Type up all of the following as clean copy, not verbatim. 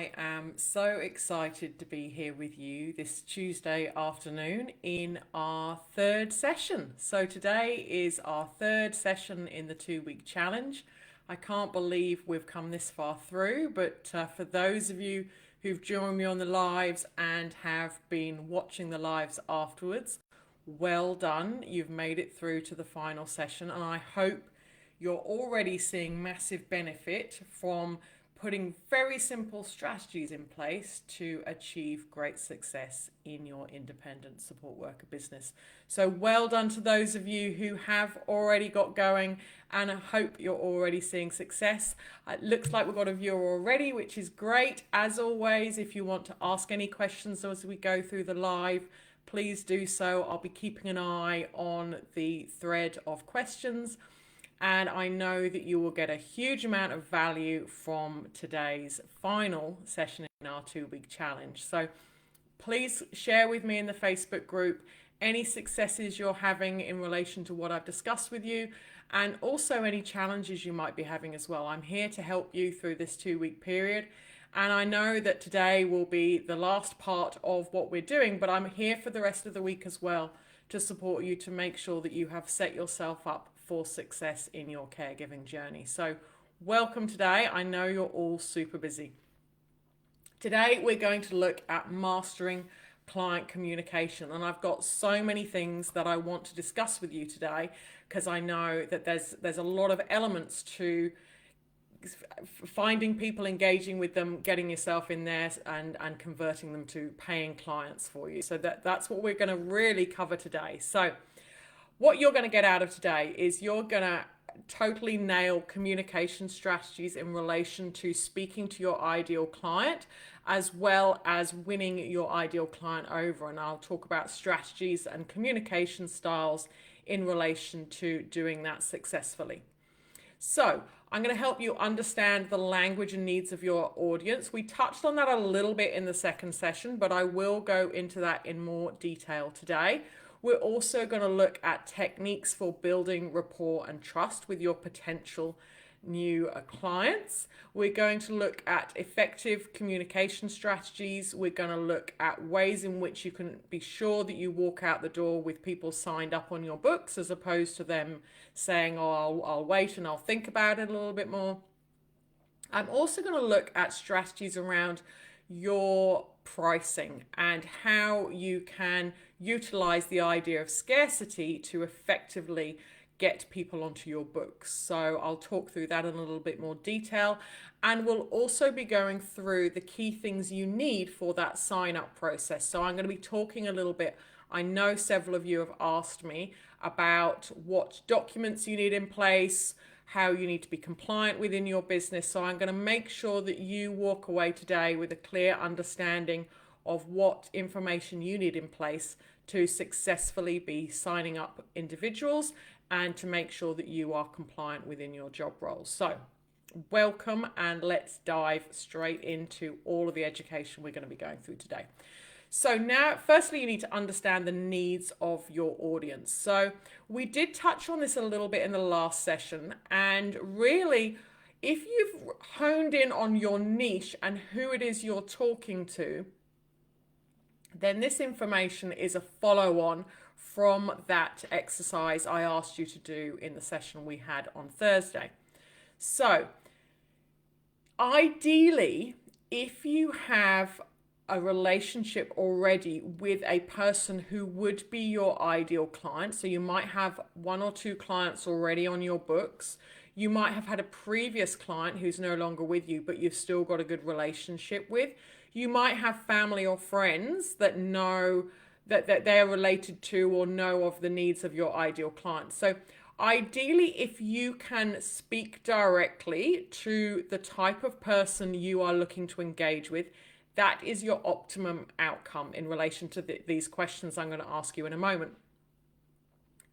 I am so excited to be here with you this Tuesday afternoon in our third session. So, today is our third session in the 2 week challenge. I can't believe we've come this far through, but for those of you who've joined me on the lives and have been watching the lives afterwards, well done. You've made it through to the final session, and I hope you're already seeing massive benefit from putting very simple strategies in place to achieve great success in your independent support worker business. So well done to those of you who have already got going, and I hope you're already seeing success. It looks like we've got a viewer already, which is great. As always, if you want to ask any questions as we go through the live, please do so. I'll be keeping an eye on the thread of questions. And I know that you will get a huge amount of value from today's final session in our 2 week challenge. So please share with me in the Facebook group any successes you're having in relation to what I've discussed with you, and also any challenges you might be having as well. I'm here to help you through this 2 week period. And I know that today will be the last part of what we're doing, but I'm here for the rest of the week as well to support you, to make sure that you have set yourself up for success in your caregiving journey. So welcome today. I know you're all super busy. Today we're going to look at mastering client communication, and I've got so many things that I want to discuss with you today, because I know that there's a lot of elements to finding people, engaging with them, getting yourself in there, and converting them to paying clients for you. So that's what we're going to really cover today. So what you're going to get out of today is you're going to totally nail communication strategies in relation to speaking to your ideal client, as well as winning your ideal client over. And I'll talk about strategies and communication styles in relation to doing that successfully. So I'm going to help you understand the language and needs of your audience. We touched on that a little bit in the second session, but I will go into that in more detail today. We're also going to look at techniques for building rapport and trust with your potential new clients. We're going to look at effective communication strategies. We're going to look at ways in which you can be sure that you walk out the door with people signed up on your books, as opposed to them saying, oh, I'll wait and I'll think about it a little bit more. I'm also going to look at strategies around your pricing and how you can utilize the idea of scarcity to effectively get people onto your books. So I'll talk through that in a little bit more detail, and we'll also be going through the key things you need for that sign up process. So I'm going to be talking a little bit, I know several of you have asked me about what documents you need in place, how you need to be compliant within your business. So I'm going to make sure that you walk away today with a clear understanding of what information you need in place to successfully be signing up individuals and to make sure that you are compliant within your job roles. So welcome, and let's dive straight into all of the education we're going to be going through today. So now, firstly, you need to understand the needs of your audience. So we did touch on this a little bit in the last session, and really, if you've honed in on your niche and who it is you're talking to, then this information is a follow-on from that exercise I asked you to do in the session we had on Thursday. So ideally, if you have a relationship already with a person who would be your ideal client, so you might have 1 or 2 clients already on your books, you might have had a previous client who's no longer with you, but you've still got a good relationship with. You might have family or friends that know that they're related to or know of the needs of your ideal client. So ideally, if you can speak directly to the type of person you are looking to engage with, that is your optimum outcome in relation to these questions I'm going to ask you in a moment.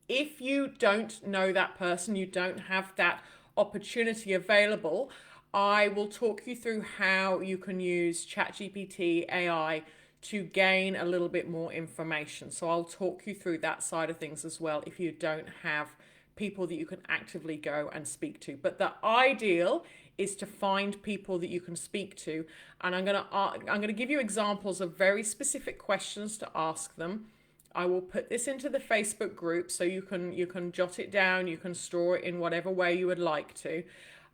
If you don't know that person, you don't have that opportunity available, I will talk you through how you can use ChatGPT AI to gain a little bit more information. So I'll talk you through that side of things as well if you don't have people that you can actively go and speak to. But the ideal is to find people that you can speak to. And I'm going to give you examples of very specific questions to ask them. I will put this into the Facebook group so you can jot it down, you can store it in whatever way you would like to,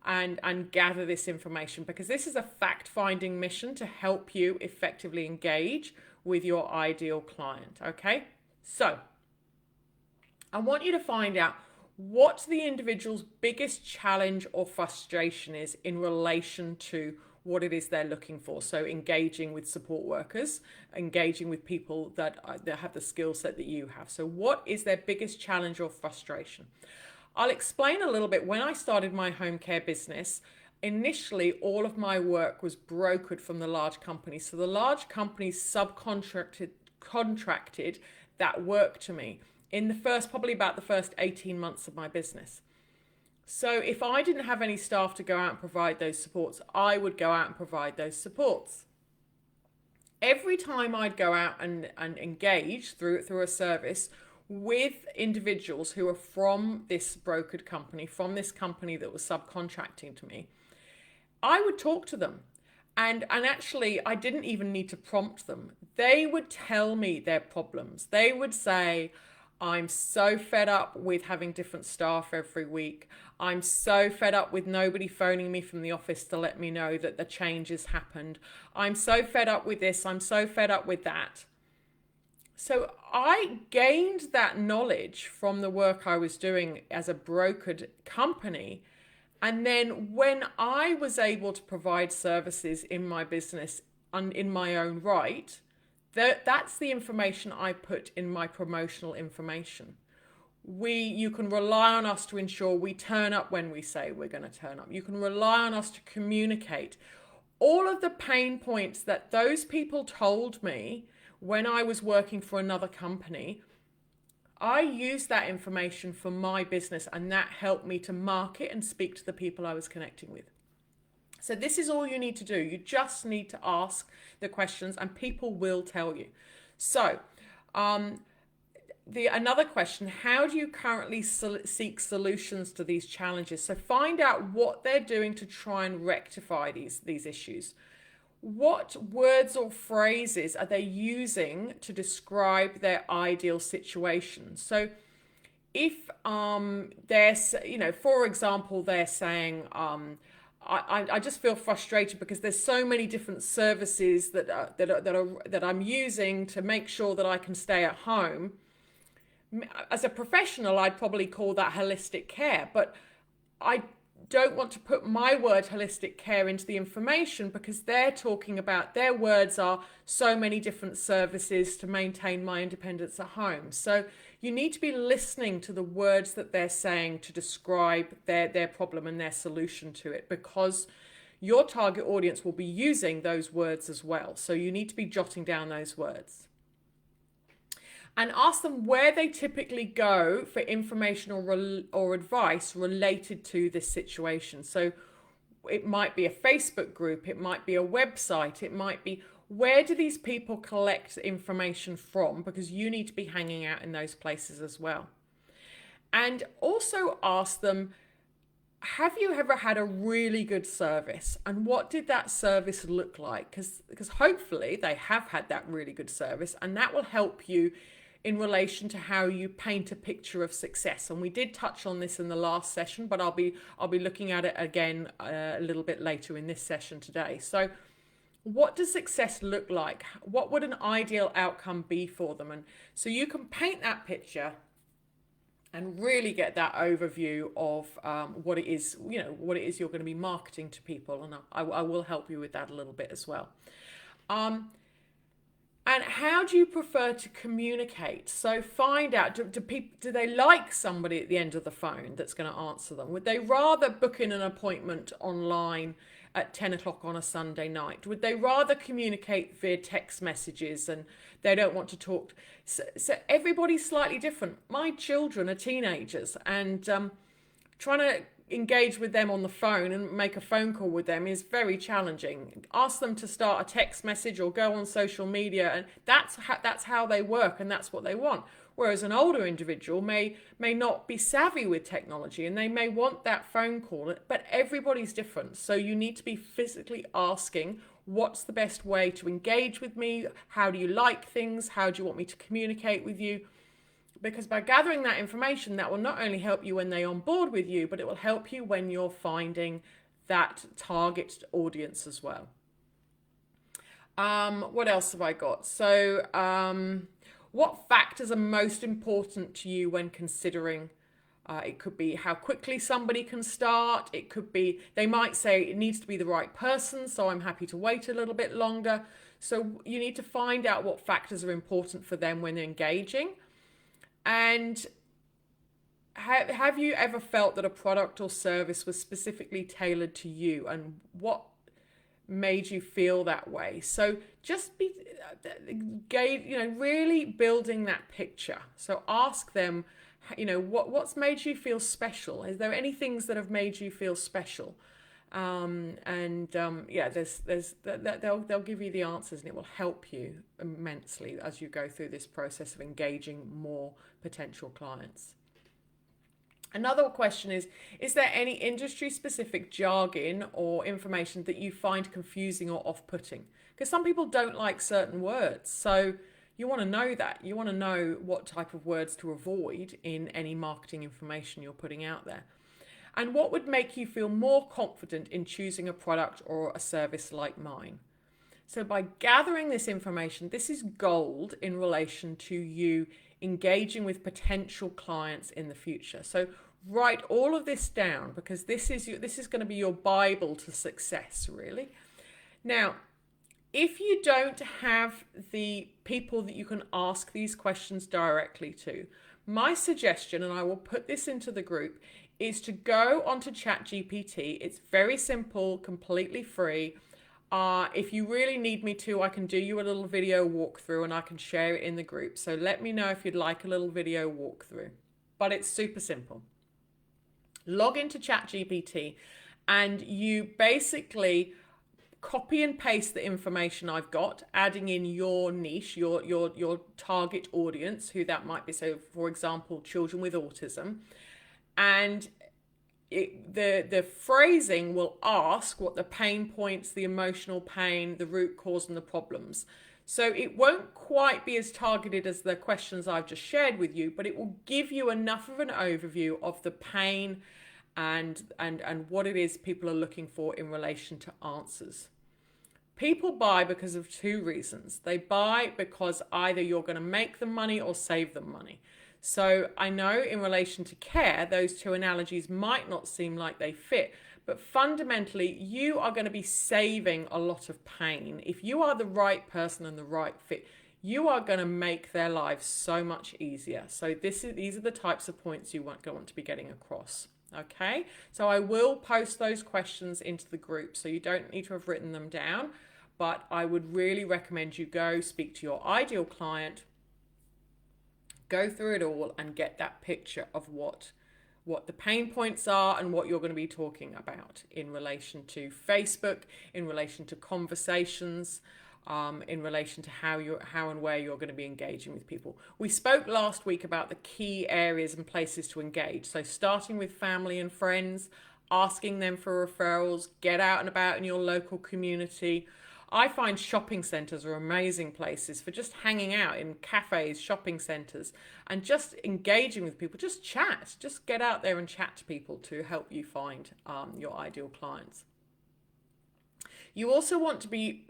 and gather this information, because this is a fact-finding mission to help you effectively engage with your ideal client. Okay, so I want you to find out what the individual's biggest challenge or frustration is in relation to what it is they're looking for. So engaging with support workers, engaging with people that have the skill set that you have. So what is their biggest challenge or frustration? I'll explain a little bit. When I started my home care business, initially all of my work was brokered from the large companies. So the large companies contracted that work to me in probably about the first 18 months of my business. So if I didn't have any staff to go out and provide those supports, I would go out and provide those supports. Every time I'd go out and engage through a service with individuals who are from this brokered company, from this company that was subcontracting to me, I would talk to them. And actually, I didn't even need to prompt them. They would tell me their problems. They would say, I'm so fed up with having different staff every week. I'm so fed up with nobody phoning me from the office to let me know that the change has happened. I'm so fed up with this. I'm so fed up with that. So I gained that knowledge from the work I was doing as a brokered company. And then when I was able to provide services in my business and in my own right, that's the information I put in my promotional information. You can rely on us to ensure we turn up when we say we're going to turn up. You can rely on us to communicate. All of the pain points that those people told me when I was working for another company, I used that information for my business, and that helped me to market and speak to the people I was connecting with. So this is all you need to do. You just need to ask the questions and people will tell you. So another question, how do you currently seek solutions to these challenges? So find out what they're doing to try and rectify these issues. What words or phrases are they using to describe their ideal situation? So if for example, they're saying, I just feel frustrated because there's so many different services that I'm using to make sure that I can stay at home. As a professional, I'd probably call that holistic care, but I don't want to put my word holistic care into the information because they're talking about, their words are so many different services to maintain my independence at home. So you need to be listening to the words that they're saying to describe their problem and their solution to it, because your target audience will be using those words as well. So you need to be jotting down those words. And ask them where they typically go for information or advice related to this situation. So it might be a Facebook group, it might be a website, it might be, where do these people collect information from? Because you need to be hanging out in those places as well. And also ask them, have you ever had a really good service? And what did that service look like? Because hopefully they have had that really good service, and that will help you in relation to how you paint a picture of success. And we did touch on this in the last session, but I'll be looking at it again a little bit later in this session today. So what does success look like? What would an ideal outcome be for them? And so you can paint that picture and really get that overview of what it is you're going to be marketing to people. And I will help you with that a little bit as well. And how do you prefer to communicate? So find out, do they like somebody at the end of the phone that's going to answer them? Would they rather book in an appointment online at 10 o'clock on a Sunday night? Would they rather communicate via text messages and they don't want to talk? So everybody's slightly different. My children are teenagers, and trying to engage with them on the phone and make a phone call with them is very challenging. Ask them to start a text message or go on social media, and that's how they work, and that's what they want. Whereas an older individual may not be savvy with technology and they may want that phone call, but everybody's different. So you need to be physically asking, what's the best way to engage with me? How do you like things? How do you want me to communicate with you? Because by gathering that information, that will not only help you when they on board with you, but it will help you when you're finding that target audience as well. What else have I got? So, what factors are most important to you when considering? It could be how quickly somebody can start. It could be, they might say it needs to be the right person, so I'm happy to wait a little bit longer. So you need to find out what factors are important for them when engaging. And have you ever felt that a product or service was specifically tailored to you, and what made you feel that way? So just be, really building that picture. So ask them, what's made you feel special? Is there any things that have made you feel special? They'll give you the answers, and it will help you immensely as you go through this process of engaging more potential clients. Another question is there any industry-specific jargon or information that you find confusing or off-putting? Because some people don't like certain words. So you want to know that. You want to know what type of words to avoid in any marketing information you're putting out there. And what would make you feel more confident in choosing a product or a service like mine? So by gathering this information, this is gold in relation to you engaging with potential clients in the future. So write all of this down, because this is going to be your Bible to success, really. Now, if you don't have the people that you can ask these questions directly to, my suggestion, and I will put this into the group, is to go onto ChatGPT. It's very simple, completely free. If you really need me to, I can do you a little video walkthrough and I can share it in the group. So let me know if you'd like a little video walkthrough. But it's super simple. Log into ChatGPT and you basically copy and paste the information I've got, adding in your niche, your target audience, who that might be. So for example, children with autism. And the phrasing will ask what the pain points, the emotional pain, the root cause and the problems. So it won't quite be as targeted as the questions I've just shared with you, but it will give you enough of an overview of the pain and what it is people are looking for in relation to answers. People buy because of two reasons. They buy because either you're going to make them money or save them money. So I know in relation to care, those two analogies might not seem like they fit, but fundamentally you are going to be saving a lot of pain. If you are the right person and the right fit, you are going to make their lives so much easier. So these are the types of points you want to be getting across. Okay, so I will post those questions into the group, so you don't need to have written them down, but I would really recommend you go speak to your ideal client, go through it all and get that picture of what the pain points are and what you're going to be talking about in relation to Facebook, in relation to conversations, in relation to how and where you're going to be engaging with people. We spoke last week about the key areas and places to engage. So starting with family and friends, asking them for referrals, get out and about in your local community. I find shopping centres are amazing places for just hanging out, in cafes, shopping centres, and just engaging with people. Just chat. Just get out there and chat to people to help you find your ideal clients. You also want to be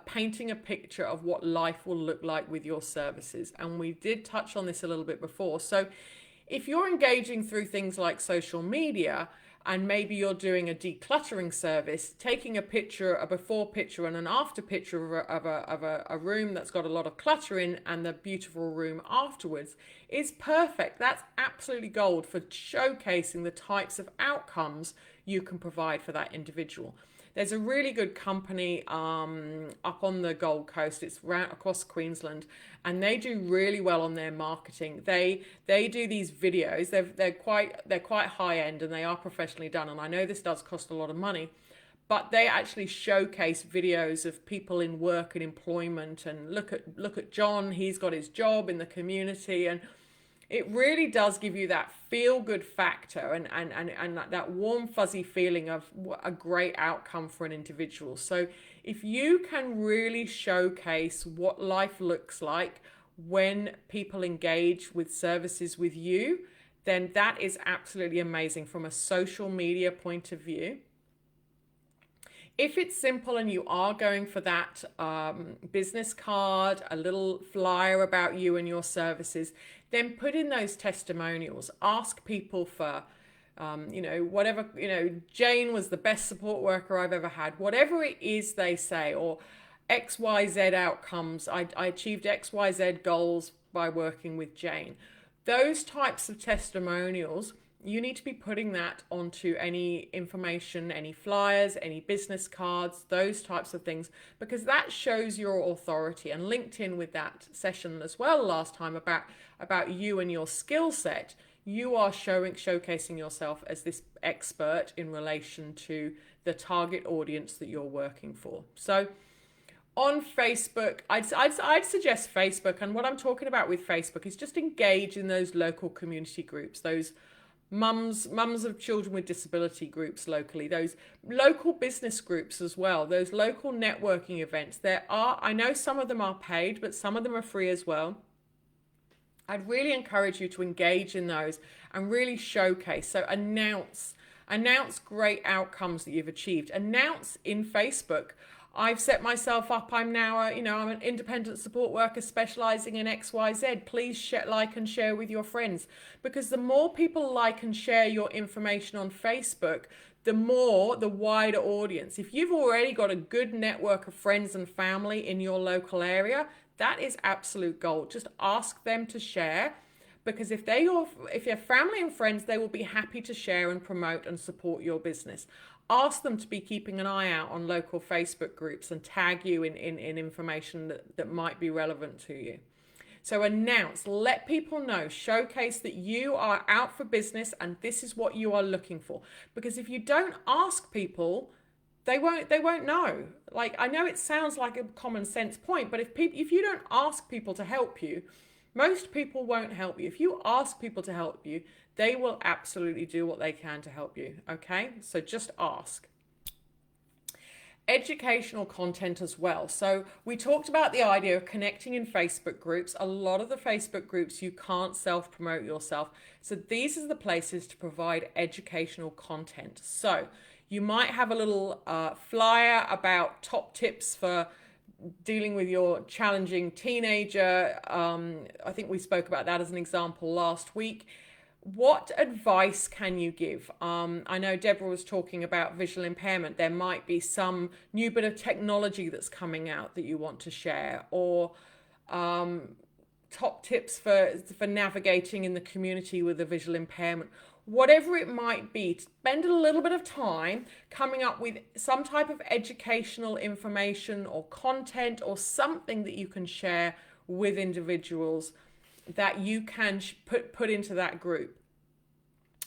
painting a picture of what life will look like with your services. And we did touch on this a little bit before. So if you're engaging through things like social media, and maybe you're doing a decluttering service, taking a picture, a before picture and an after picture of a room that's got a lot of clutter in and the beautiful room afterwards is perfect. That's absolutely gold for showcasing the types of outcomes you can provide for that individual. There's a really good company up on the Gold Coast. It's right across Queensland, and they do really well on their marketing. They do these videos. They're quite high end, and they are professionally done. And I know this does cost a lot of money, but they actually showcase videos of people in work and employment, and look at John, he's got his job in the community, and it really does give you that feel good factor and that warm fuzzy feeling of what a great outcome for an individual. So if you can really showcase what life looks like when people engage with services with you, then that is absolutely amazing from a social media point of view. If it's simple and you are going for that business card, a little flyer about you and your services, then put in those testimonials. Ask people for, whatever, Jane was the best support worker I've ever had. Whatever it is they say, or XYZ outcomes. I achieved XYZ goals by working with Jane. Those types of testimonials, you need to be putting that onto any information, any flyers, any business cards, those types of things, because that shows your authority. And LinkedIn, with that session as well last time about you and your skill set, you are showcasing yourself as this expert in relation to the target audience that you're working for. So on Facebook, I'd suggest Facebook. And what I'm talking about with Facebook is just engage in those local community groups, those mums of children with disability groups locally, those local business groups as well, those local networking events. I know some of them are paid, but some of them are free as well. I'd really encourage you to engage in those and really showcase. So announce great outcomes that you've achieved. Announce in Facebook, I've set myself up. I'm now, I'm an independent support worker specializing in XYZ. Please like and share with your friends, because the more people like and share your information on Facebook, the wider audience. If you've already got a good network of friends and family in your local area, that is absolute gold. Just ask them to share, because if you're family and friends, they will be happy to share and promote and support your business. Ask them to be keeping an eye out on local Facebook groups and tag you in information that might be relevant to you. So announce, let people know, showcase that you are out for business and this is what you are looking for. Because if you don't ask people, they won't know. Like, I know it sounds like a common sense point, but if you don't ask people to help you, most people won't help you. If you ask people to help you, they will absolutely do what they can to help you, okay? So just ask. Educational content as well. So we talked about the idea of connecting in Facebook groups. A lot of the Facebook groups, you can't self-promote yourself. So these are the places to provide educational content. So you might have a little flyer about top tips for dealing with your challenging teenager. I think we spoke about that as an example last week. What advice can you give? I know Deborah was talking about visual impairment. There might be some new bit of technology that's coming out that you want to share, or top tips for navigating in the community with a visual impairment. Whatever it might be, spend a little bit of time coming up with some type of educational information or content or something that you can share with individuals that you can put into that group.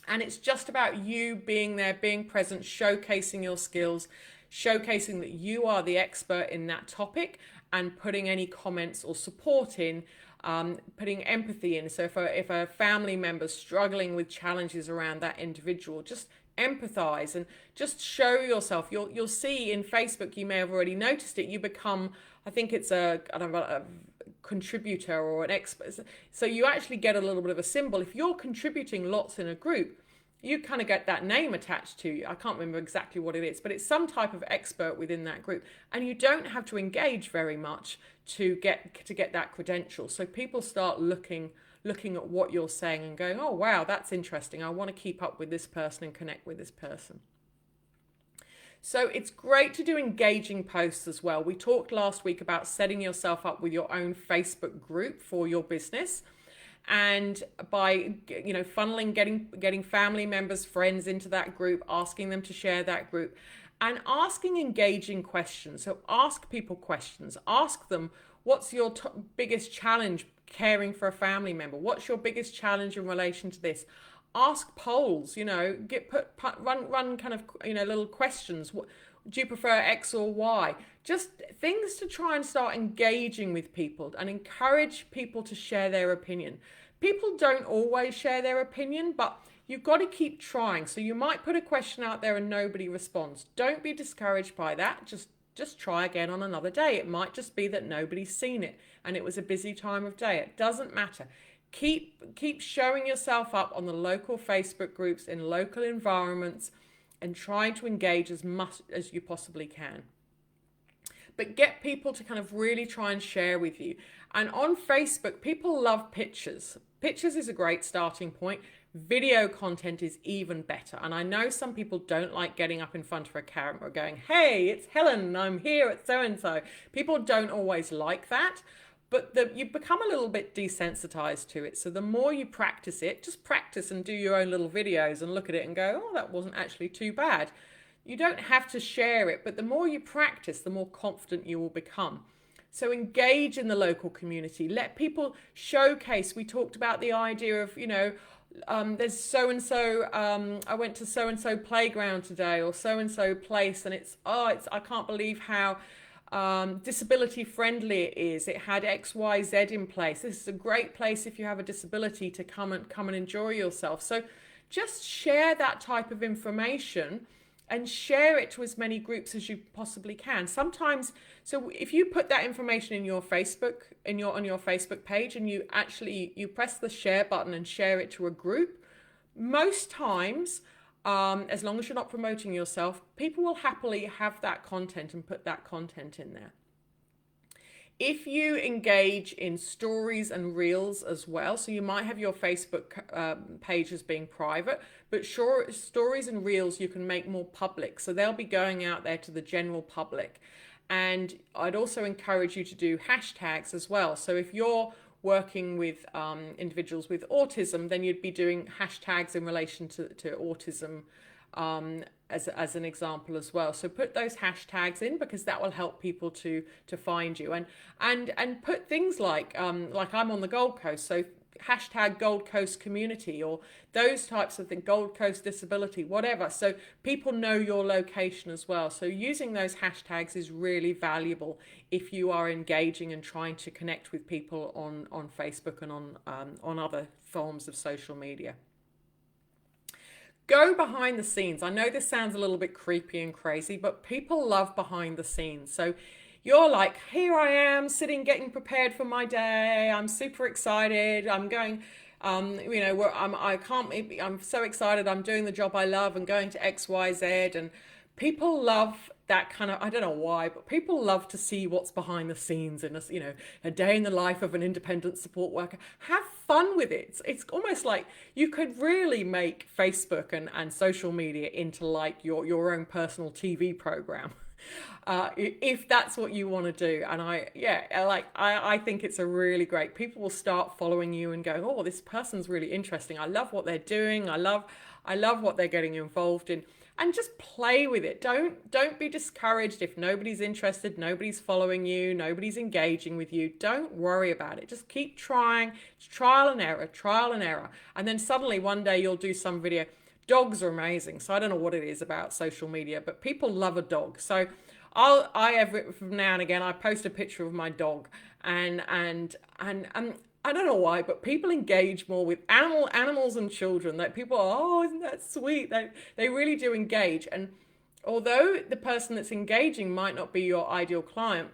And it's just about you being there, being present, showcasing your skills, showcasing that you are the expert in that topic, and putting any comments or support in, putting empathy in. So if a family member's struggling with challenges around that individual, just empathize and just show yourself. You'll see in Facebook, you may have already noticed it, you become, I think it's a contributor or an expert. So you actually get a little bit of a symbol. If you're contributing lots in a group, you kind of get that name attached to you. I can't remember exactly what it is, but it's some type of expert within that group. And you don't have to engage very much to get that credential. So people start looking at what you're saying and going, oh, wow, that's interesting. I want to keep up with this person and connect with this person. So it's great to do engaging posts as well. We talked last week about setting yourself up with your own Facebook group for your business. And by funneling, getting family members, friends into that group, asking them to share that group, and asking engaging questions. So ask people questions. Ask them, what's your biggest challenge caring for a family member? What's your biggest challenge in relation to this? Ask polls. Run kind of little questions. Do you prefer X or Y? Just things to try and start engaging with people and encourage people to share their opinion. People don't always share their opinion, but you've got to keep trying. So you might put a question out there and nobody responds. Don't be discouraged by that. Just try again on another day. It might just be that nobody's seen it and it was a busy time of day. It doesn't matter. Keep showing yourself up on the local Facebook groups in local environments and trying to engage as much as you possibly can. But get people to kind of really try and share with you. And on Facebook, people love pictures. Pictures is a great starting point. Video content is even better. And I know some people don't like getting up in front of a camera going, hey, it's Helen, I'm here at so-and-so. People don't always like that, but you become a little bit desensitized to it. So the more you practice it, just practice and do your own little videos and look at it and go, oh, that wasn't actually too bad. You don't have to share it, but the more you practice, the more confident you will become. So engage in the local community. Let people showcase. We talked about the idea of, there's so-and-so, I went to so-and-so playground today or so-and-so place, and I can't believe how disability friendly it is. It had XYZ in place. This is a great place if you have a disability to come and enjoy yourself. So just share that type of information and share it to as many groups as you possibly can. Sometimes, so if you put that information in your Facebook, on your Facebook page, and you press the share button and share it to a group, most times, as long as you're not promoting yourself, people will happily have that content and put that content in there. If you engage in stories and reels as well, so you might have your Facebook page as being private, but stories and reels you can make more public. So they'll be going out there to the general public. And I'd also encourage you to do hashtags as well. So if you're working with individuals with autism, then you'd be doing hashtags in relation to autism as an example as well. So put those hashtags in, because that will help people to find you, and put things like I'm on the Gold Coast, so hashtag Gold Coast community or those types of things, Gold Coast disability, whatever. So people know your location as well. So using those hashtags is really valuable if you are engaging and trying to connect with people on Facebook and on other forms of social media. Go behind the scenes. I know this sounds a little bit creepy and crazy, but people love behind the scenes. So you're like, here I am sitting, getting prepared for my day. I'm super excited. I'm going, I'm so excited. I'm doing the job I love and going to X, Y, Z. And people love that kind of, I don't know why, but people love to see what's behind the scenes in a day in the life of an independent support worker. Have fun with it. It's almost like you could really make Facebook and social media into like your own personal TV program. If that's what you want to do. And I think it's a really great, people will start following you and go, oh, this person's really interesting. I love what they're doing. I love what they're getting involved in. And just play with it. Don't be discouraged if nobody's interested, nobody's following you, nobody's engaging with you. Don't worry about it. Just keep trying. It's trial and error. And then suddenly one day you'll do some video. Dogs are amazing. So I don't know what it is about social media, but people love a dog. So from now and again, I post a picture of my dog, and I don't know why, but people engage more with animals and children. That people are, oh, isn't that sweet? They really do engage. And although the person that's engaging might not be your ideal client,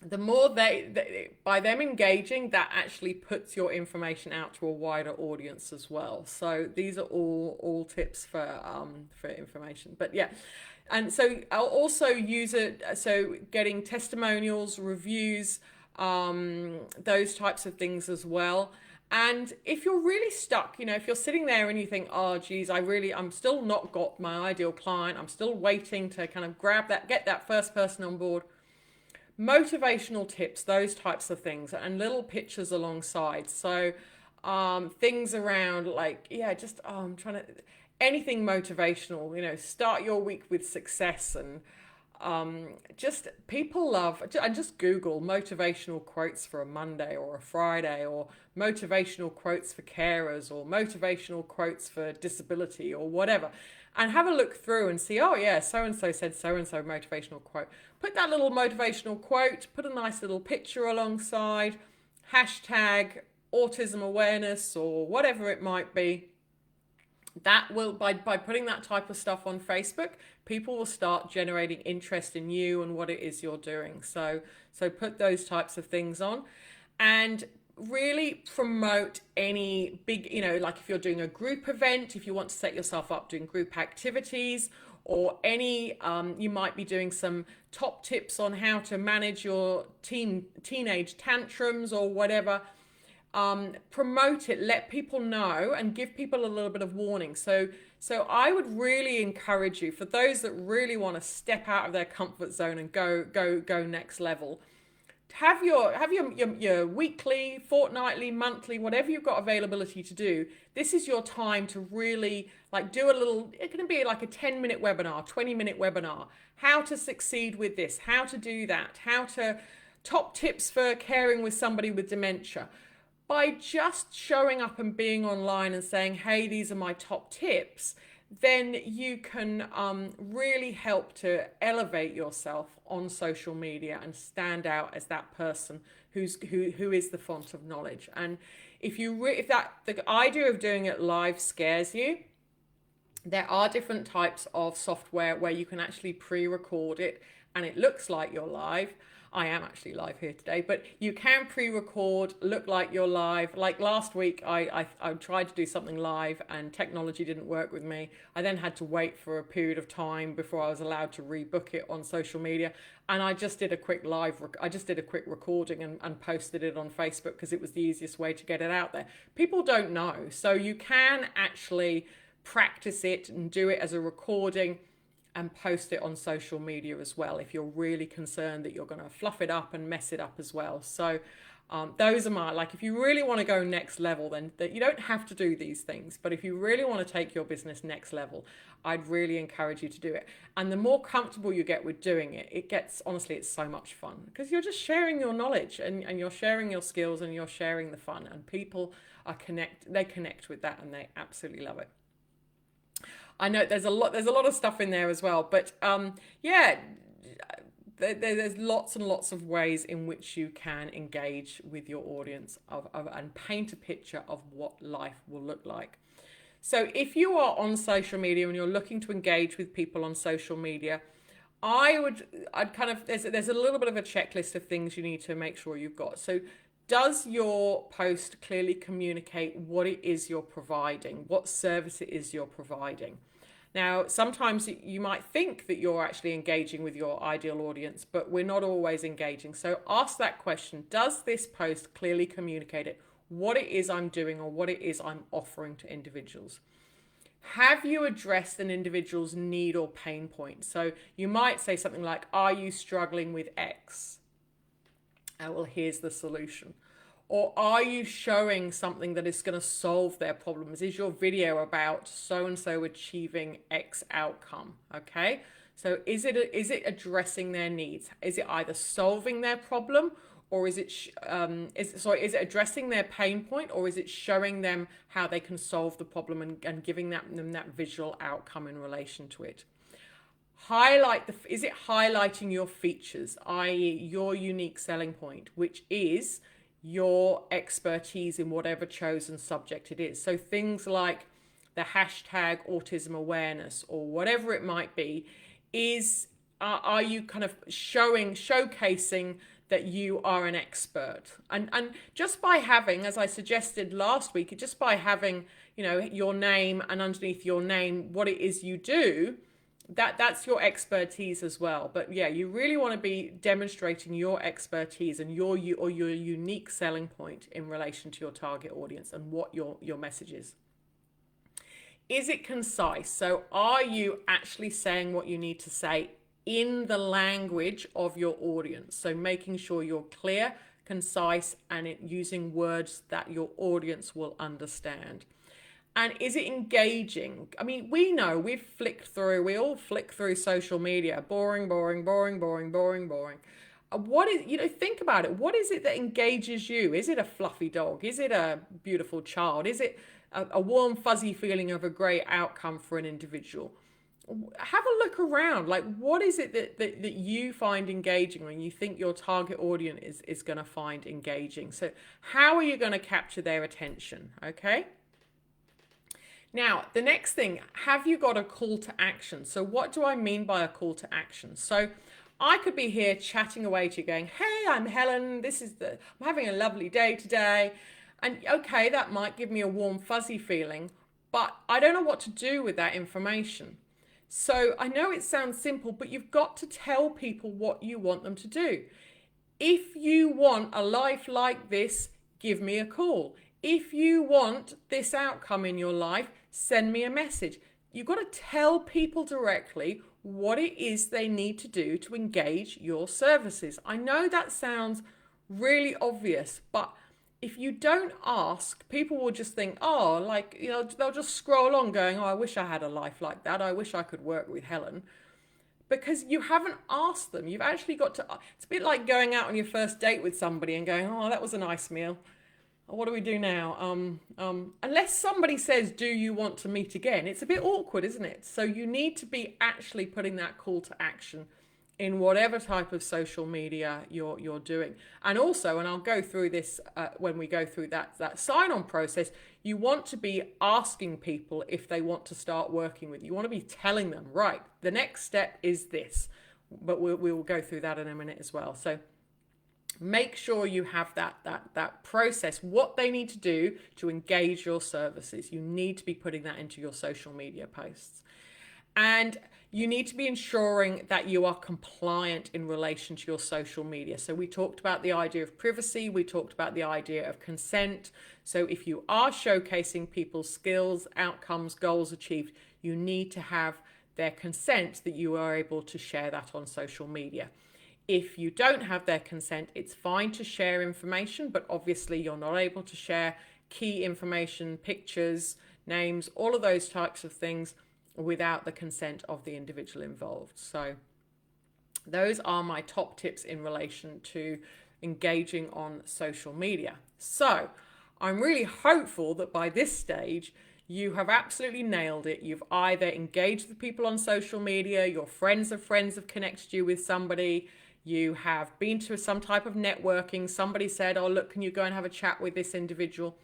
the more by them engaging, that actually puts your information out to a wider audience as well. So these are all tips for information. But yeah, and so I'll also use it. So getting testimonials, reviews, those types of things as well. And if you're really stuck, if you're sitting there and you think, oh geez, I'm still not got my ideal client, I'm still waiting to kind of get that first person on board. Motivational tips, those types of things, and little pictures alongside. So things around I'm trying to, anything motivational, start your week with success, and just people love, and just Google motivational quotes for a Monday or a Friday, or motivational quotes for carers, or motivational quotes for disability, or whatever. and have a look through and see, oh yeah, so and so said so and so motivational quote. Put that little motivational quote, put a nice little picture alongside, hashtag autism awareness or whatever it might be. That will, by putting that type of stuff on Facebook, people will start generating interest in you and what it is you're doing. So put those types of things on, and really promote any big, like if you're doing a group event, if you want to set yourself up doing group activities, or any, you might be doing some top tips on how to manage your teenage tantrums or whatever. Promote it, let people know, and give people a little bit of warning. So I would really encourage you, for those that really want to step out of their comfort zone and go next level, have your weekly, fortnightly, monthly, whatever you've got availability to do. This is your time to really do a little, it can be like a 10-minute webinar, 20-minute webinar, how to succeed with this, how to do that, top tips for caring with somebody with dementia. By just showing up and being online and saying, hey, these are my top tips, then you can really help to elevate yourself on social media and stand out as that person who is the font of knowledge. And if the idea of doing it live scares you, there are different types of software where you can actually pre-record it and it looks like you're live. I am actually live here today, but you can pre-record, look like you're live. Like last week, I tried to do something live and technology didn't work with me. I then had to wait for a period of time before I was allowed to rebook it on social media. And I just did a quick recording and posted it on Facebook because it was the easiest way to get it out there. People don't know. So you can actually practice it and do it as a recording and post it on social media as well if you're really concerned that you're going to fluff it up and mess it up as well. So those are my, if you really want to go next level, then you don't have to do these things, but if you really want to take your business next level, I'd really encourage you to do it. And the more comfortable you get with doing it, honestly, it's so much fun because you're just sharing your knowledge and you're sharing your skills and you're sharing the fun, and people they connect with that and they absolutely love it. I know there's a lot of stuff in there as well, but there's lots and lots of ways in which you can engage with your audience and paint a picture of what life will look like. So if you are on social media and you're looking to engage with people on social media, there's a little bit of a checklist of things you need to make sure you've got. So does your post clearly communicate what it is you're providing, what service it is you're providing? Now, sometimes you might think that you're actually engaging with your ideal audience, but we're not always engaging. So ask that question. Does this post clearly communicate what it is I'm doing or what it is I'm offering to individuals? Have you addressed an individual's need or pain point? So you might say something like, are you struggling with X? Well, here's the solution. Or are you showing something that is going to solve their problems? Is your video about so-and-so achieving X outcome? Okay. So is it addressing their needs? Is it either solving their problem, or is it addressing their pain point, or is it showing them how they can solve the problem and giving them that visual outcome in relation to it? Is it highlighting your features, i.e. your unique selling point, which is your expertise in whatever chosen subject it is? So things like the hashtag autism awareness or whatever it might be, are you kind of showcasing that you are an expert? And just by having, as I suggested last week, just by having, your name and underneath your name what it is you do, that's your expertise as well. But yeah, you really want to be demonstrating your expertise and your unique selling point in relation to your target audience and what your message is. Is it concise? So are you actually saying what you need to say in the language of your audience? So making sure you're clear, concise, and using words that your audience will understand. And is it engaging? I mean, we know we all flick through social media. Boring. Think about it. What is it that engages you? Is it a fluffy dog? Is it a beautiful child? Is it a warm, fuzzy feeling of a great outcome for an individual. Have a look around. Like, what is it that you find engaging, when you think your target audience is going to find engaging? So how are you going to capture their attention? Okay. Now, the next thing, have you got a call to action? So what do I mean by a call to action? So I could be here chatting away to you going, hey, I'm Helen. I'm having a lovely day today. And okay, that might give me a warm, fuzzy feeling, but I don't know what to do with that information. So I know it sounds simple, but you've got to tell people what you want them to do. If you want a life like this, give me a call. If you want this outcome in your life, send me a message. You've got to tell people directly what it is they need to do to engage your services. I know that sounds really obvious, but if you don't ask, people will just think, oh, like, you know, they'll just scroll along going, oh, I wish I had a life like that. I wish I could work with Helen. Because you haven't asked them. You've actually got to, it's a bit like going out on your first date with somebody and going, oh, that was a nice meal. What do we do now? Unless somebody says, do you want to meet again? It's a bit awkward, isn't it? So you need to be actually putting that call to action in whatever type of social media you're doing. And also, and I'll go through this when we go through that sign-on process, you want to be asking people if they want to start working with you. You want to be telling them, right, the next step is this. But we will go through that in a minute as well. So make sure you have that process, what they need to do to engage your services. You need to be putting that into your social media posts. And you need to be ensuring that you are compliant in relation to your social media. So we talked about the idea of privacy. We talked about the idea of consent. So if you are showcasing people's skills, outcomes, goals achieved, you need to have their consent that you are able to share that on social media. If you don't have their consent, it's fine to share information, but obviously you're not able to share key information, pictures, names, all of those types of things without the consent of the individual involved. So those are my top tips in relation to engaging on social media. So I'm really hopeful that by this stage, you have absolutely nailed it. You've either engaged with people on social media, your friends have connected you with somebody, you have been to some type of networking, somebody said, oh, look, can you go and have a chat with this individual?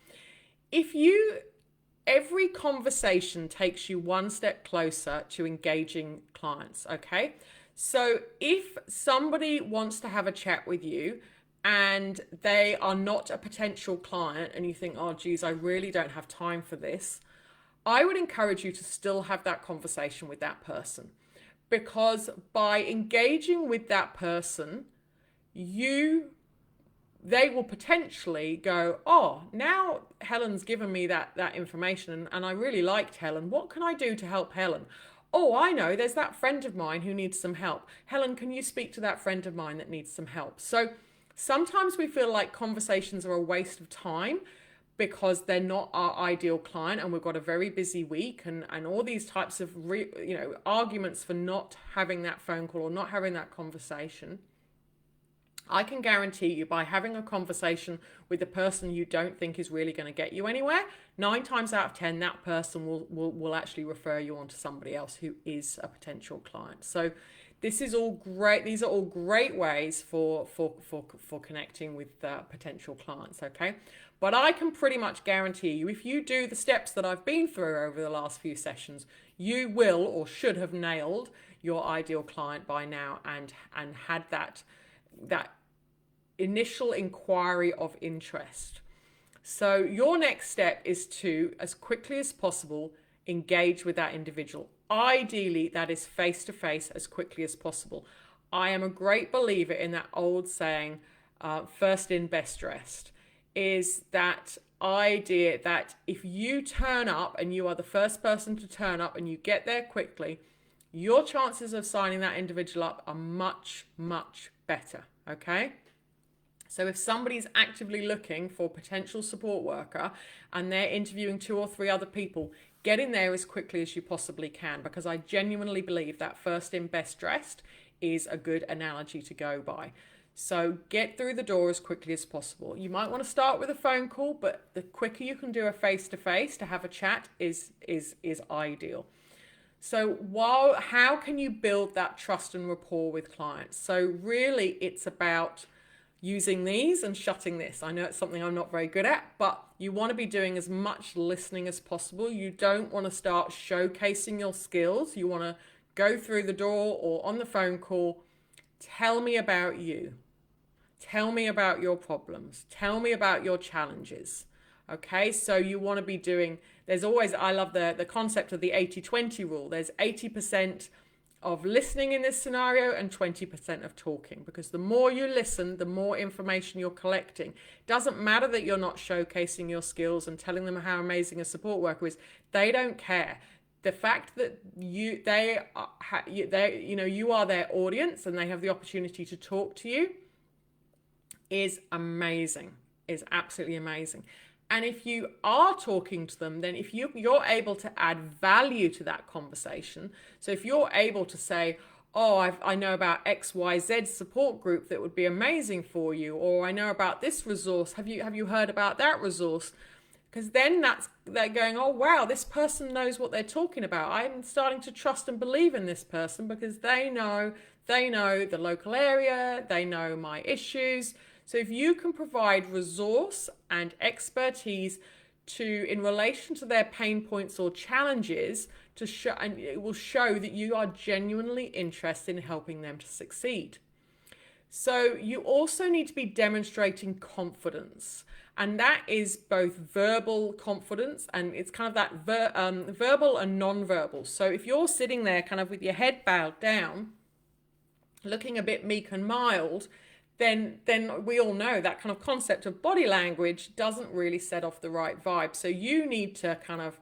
Every conversation takes you one step closer to engaging clients, okay? So if somebody wants to have a chat with you and they are not a potential client and you think, oh, geez, I really don't have time for this, I would encourage you to still have that conversation with that person, because by engaging with that person, they will potentially go, oh, now Helen's given me that information and I really liked Helen. What can I do to help Helen? Oh, I know, there's that friend of mine who needs some help. Helen, can you speak to that friend of mine that needs some help? So sometimes we feel like conversations are a waste of time because they're not our ideal client and we've got a very busy week and all these types of arguments for not having that phone call or not having that conversation. I can guarantee you, by having a conversation with the person you don't think is really going to get you anywhere, 9 times out of 10, that person will actually refer you on to somebody else who is a potential client. So this is all great. These are all great ways for connecting with potential clients, okay? But I can pretty much guarantee you, if you do the steps that I've been through over the last few sessions, you will or should have nailed your ideal client by now and had that initial inquiry of interest. So your next step is to, as quickly as possible, engage with that individual. Ideally, that is face-to-face as quickly as possible. I am a great believer in that old saying, first in, best dressed, is that idea that if you turn up and you are the first person to turn up and you get there quickly, your chances of signing that individual up are much, much better, okay? So if somebody's actively looking for a potential support worker and they're interviewing 2 or 3 other people, get in there as quickly as you possibly can, because I genuinely believe that first in, best dressed is a good analogy to go by. So get through the door as quickly as possible. You might want to start with a phone call, but the quicker you can do a face-to-face to have a chat is ideal. So how can you build that trust and rapport with clients? So really it's about using these and shutting this. I know it's something I'm not very good at, but you want to be doing as much listening as possible. You don't want to start showcasing your skills. You want to go through the door or on the phone call. Tell me about you. Tell me about your problems. Tell me about your challenges. Okay, so you want to be doing, I love the concept of the 80-20 rule. There's 80% of listening in this scenario and 20% of talking, because the more you listen, the more information you're collecting. It doesn't matter that you're not showcasing your skills and telling them how amazing a support worker is. They don't care. The fact that you are their audience and they have the opportunity to talk to you is amazing, is absolutely amazing. And if you are talking to them, then if you're able to add value to that conversation, so if you're able to say, oh, I know about XYZ support group that would be amazing for you, or I know about this resource, have you heard about that resource? Because then they're going, oh wow, this person knows what they're talking about. I'm starting to trust and believe in this person because they know the local area, they know my issues. So if you can provide resource and expertise in relation to their pain points or challenges, and it will show that you are genuinely interested in helping them to succeed. So you also need to be demonstrating confidence, and that is both verbal confidence, and it's kind of that verbal and non-verbal. So if you're sitting there kind of with your head bowed down, looking a bit meek and mild, then we all know that kind of concept of body language doesn't really set off the right vibe. So you need to kind of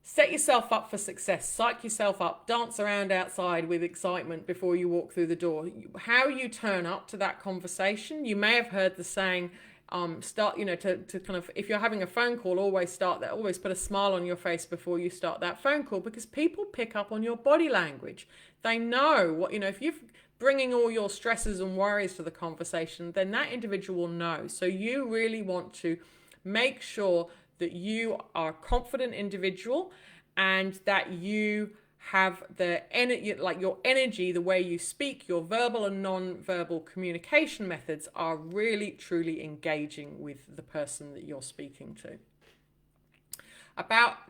set yourself up for success, psych yourself up, dance around outside with excitement before you walk through the door. How you turn up to that conversation, you may have heard the saying, to kind of, if you're having a phone call, always put a smile on your face before you start that phone call, because people pick up on your body language. They know what, if you've bringing all your stresses and worries to the conversation, then that individual will know. So you really want to make sure that you are a confident individual and that you have the energy, like your energy, the way you speak, your verbal and non-verbal communication methods are really, truly engaging with the person that you're speaking to.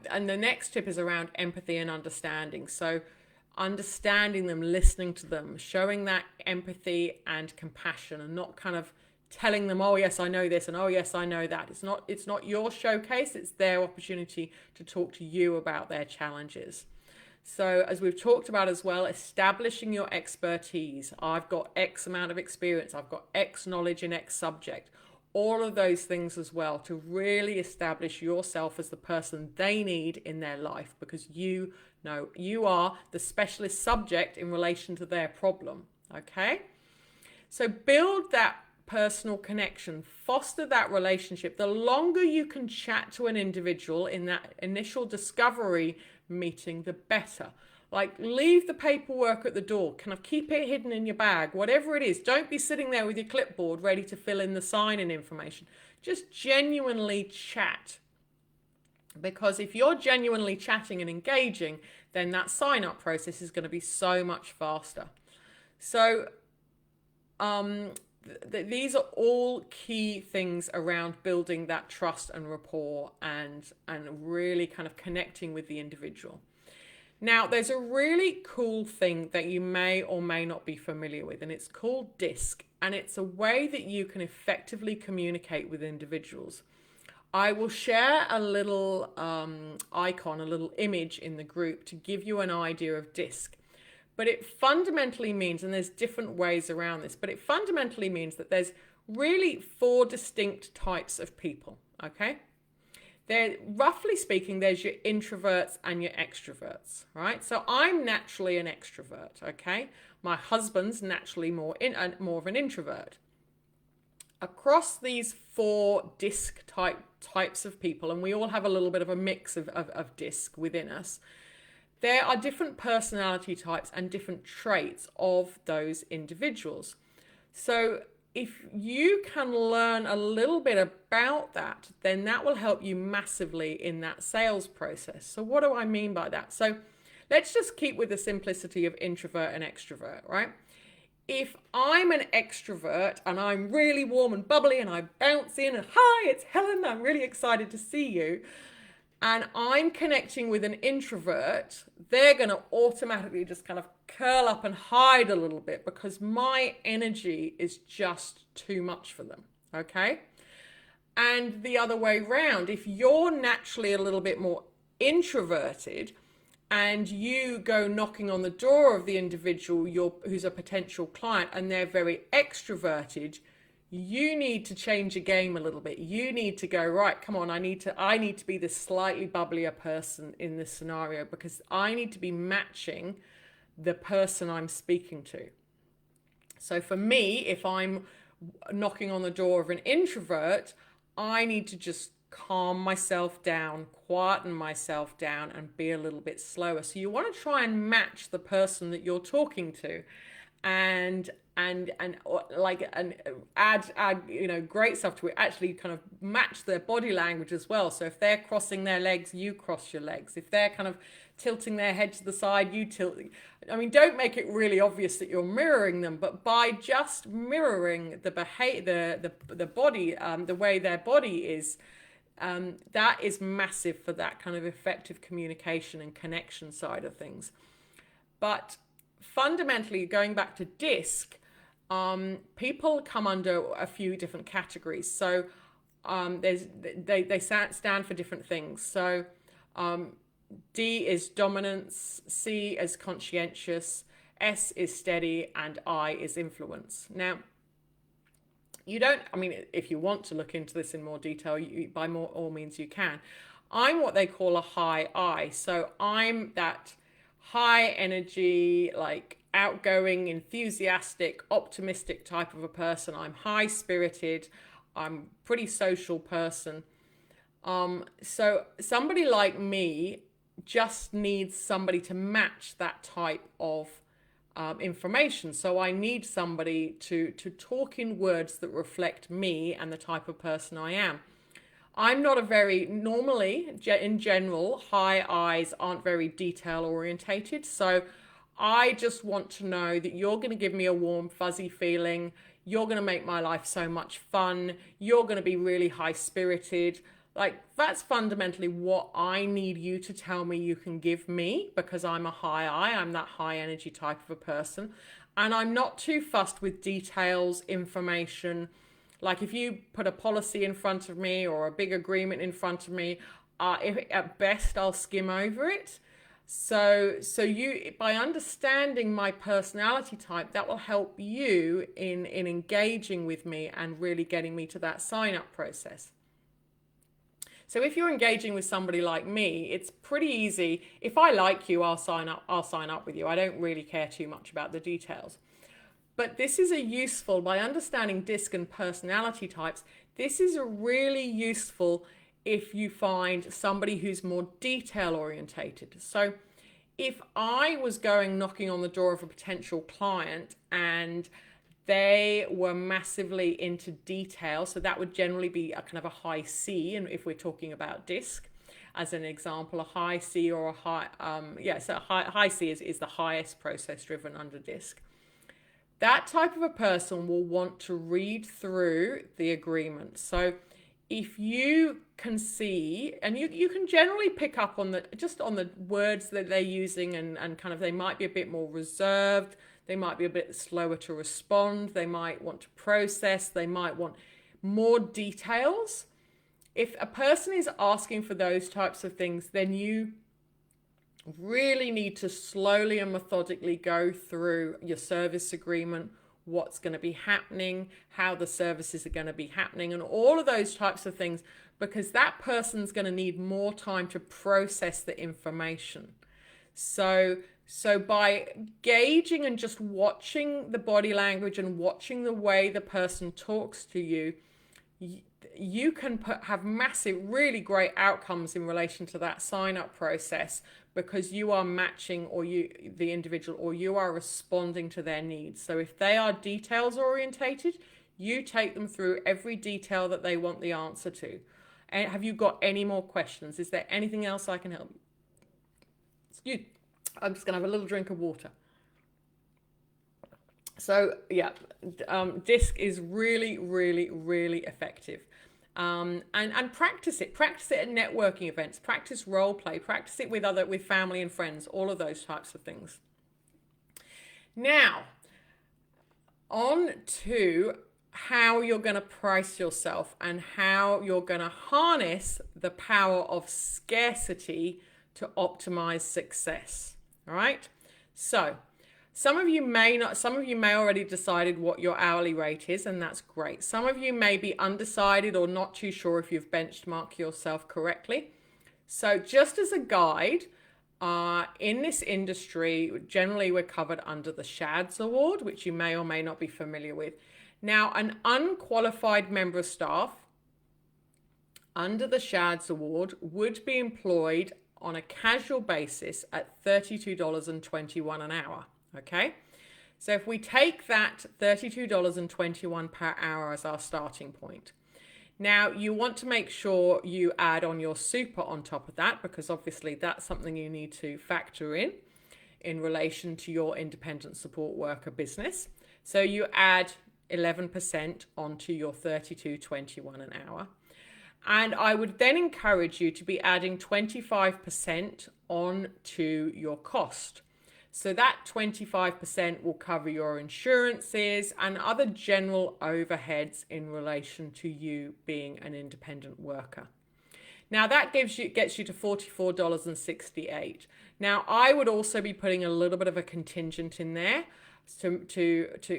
And the next tip is around empathy and understanding. So understanding them, listening to them, showing that empathy and compassion, and not kind of telling them, oh yes, I know this, and oh yes, I know that. It's not your showcase, it's their opportunity to talk to you about their challenges. So as we've talked about as well, establishing your expertise. I've got X amount of experience, I've got X knowledge in X subject. All of those things as well, to really establish yourself as the person they need in their life, because you know you are the specialist subject in relation to their problem. Okay, so build that personal connection, foster that relationship. The longer you can chat to an individual in that initial discovery meeting, the better. Like, leave the paperwork at the door, kind of keep it hidden in your bag, whatever it is. Don't be sitting there with your clipboard ready to fill in the sign-in information. Just genuinely chat. Because if you're genuinely chatting and engaging, then that sign-up process is going to be so much faster. So these are all key things around building that trust and rapport and really kind of connecting with the individual. Now, there's a really cool thing that you may or may not be familiar with, and it's called DISC, and it's a way that you can effectively communicate with individuals. I will share a little icon, a little image in the group to give you an idea of DISC. But it fundamentally means, and there's different ways around this, but it fundamentally means that there's really 4 distinct types of people, okay? Roughly speaking, there's your introverts and your extroverts, right? So I'm naturally an extrovert, okay? My husband's naturally more of an introvert. Across these 4 DISC types of people, and we all have a little bit of a mix of DISC within us, there are different personality types and different traits of those individuals. So if you can learn a little bit about that, then that will help you massively in that sales process. So what do I mean by that? So let's just keep with the simplicity of introvert and extrovert, right? If I'm an extrovert and I'm really warm and bubbly and I bounce in and hi, it's Helen, I'm really excited to see you, and I'm connecting with an introvert, they're going to automatically just kind of curl up and hide a little bit because my energy is just too much for them. Okay. And the other way round, if you're naturally a little bit more introverted and you go knocking on the door of the individual who's a potential client and they're very extroverted, you need to change your game a little bit. You need to go, right, come on, I need to be the slightly bubblier person in this scenario because I need to be matching the person I'm speaking to. So for me, if I'm knocking on the door of an introvert, I need to just calm myself down, quieten myself down, and be a little bit slower. So you want to try and match the person that you're talking to, and add great stuff to it. Actually kind of match their body language as well. So if they're crossing their legs, you cross your legs. If they're kind of tilting their head to the side, you tilt. I mean, don't make it really obvious that you're mirroring them, but by just mirroring the behavior, the body, the way their body is, that is massive for that kind of effective communication and connection side of things. But fundamentally, going back to DISC, people come under a few different categories. So they stand for different things. So D is dominance, C is conscientious, S is steady, and I is influence. Now, if you want to look into this in more detail, by all means you can. I'm what they call a high I. So I'm that high energy, like outgoing, enthusiastic, optimistic type of a person. I'm high spirited. I'm a pretty social person. So somebody like me just needs somebody to match that type of information. So I need somebody to talk in words that reflect me and the type of person I am. I'm not normally, in general, high I's aren't very detail orientated. So I just want to know that you're going to give me a warm, fuzzy feeling. You're going to make my life so much fun. You're going to be really high spirited. Like, that's fundamentally what I need you to tell me you can give me, because I'm a high I. I'm that high energy type of a person. And I'm not too fussed with details, information. Like if you put a policy in front of me or a big agreement in front of me, at best I'll skim over it. So you, by understanding my personality type, that will help you in engaging with me and really getting me to that sign up process. So if you're engaging with somebody like me, it's pretty easy. If I like you, I'll sign up with you. I don't really care too much about the details. But this is by understanding DISC and personality types, this is a really useful if you find somebody who's more detail orientated. So if I was knocking on the door of a potential client and they were massively into detail, so that would generally be a kind of a high C, and if we're talking about DISC, as an example, a high C or a high, high C is the highest process driven under DISC. That type of a person will want to read through the agreement. So if you can see, and you can generally pick up on the words that they're using, and kind of they might be a bit more reserved, they might be a bit slower to respond, they might want to process, they might want more details. If a person is asking for those types of things, then you really need to slowly and methodically go through your service agreement, what's going to be happening, how the services are going to be happening, and all of those types of things, because that person's going to need more time to process the information. So by gauging and just watching the body language and watching the way the person talks to you, you can have massive, really great outcomes in relation to that sign up process, because you are matching the individual, or you are responding to their needs. So if they are details orientated, you take them through every detail that they want the answer to. And have you got any more questions? Is there anything else I can help you? Excuse, I'm just going to have a little drink of water. So yeah, DISC is really, really, really effective. And practice it at networking events, practice role play, practice it with family and friends, all of those types of things. Now, on to how you're going to price yourself and how you're going to harness the power of scarcity to optimize success. All right. So some of you may already decided what your hourly rate is, and that's great. Some of you may be undecided or not too sure if you've benchmarked yourself correctly. So just as a guide, in this industry, generally we're covered under the SHADS Award, which you may or may not be familiar with. Now, an unqualified member of staff under the SHADS Award would be employed on a casual basis at $32.21 an hour. Okay, so if we take that $32.21 per hour as our starting point, now you want to make sure you add on your super on top of that, because obviously that's something you need to factor in relation to your independent support worker business. So you add 11% onto your $32.21 an hour. And I would then encourage you to be adding 25% on to your cost. So that 25% will cover your insurances and other general overheads in relation to you being an independent worker. Now that gets you to $44.68. Now I would also be putting a little bit of a contingent in there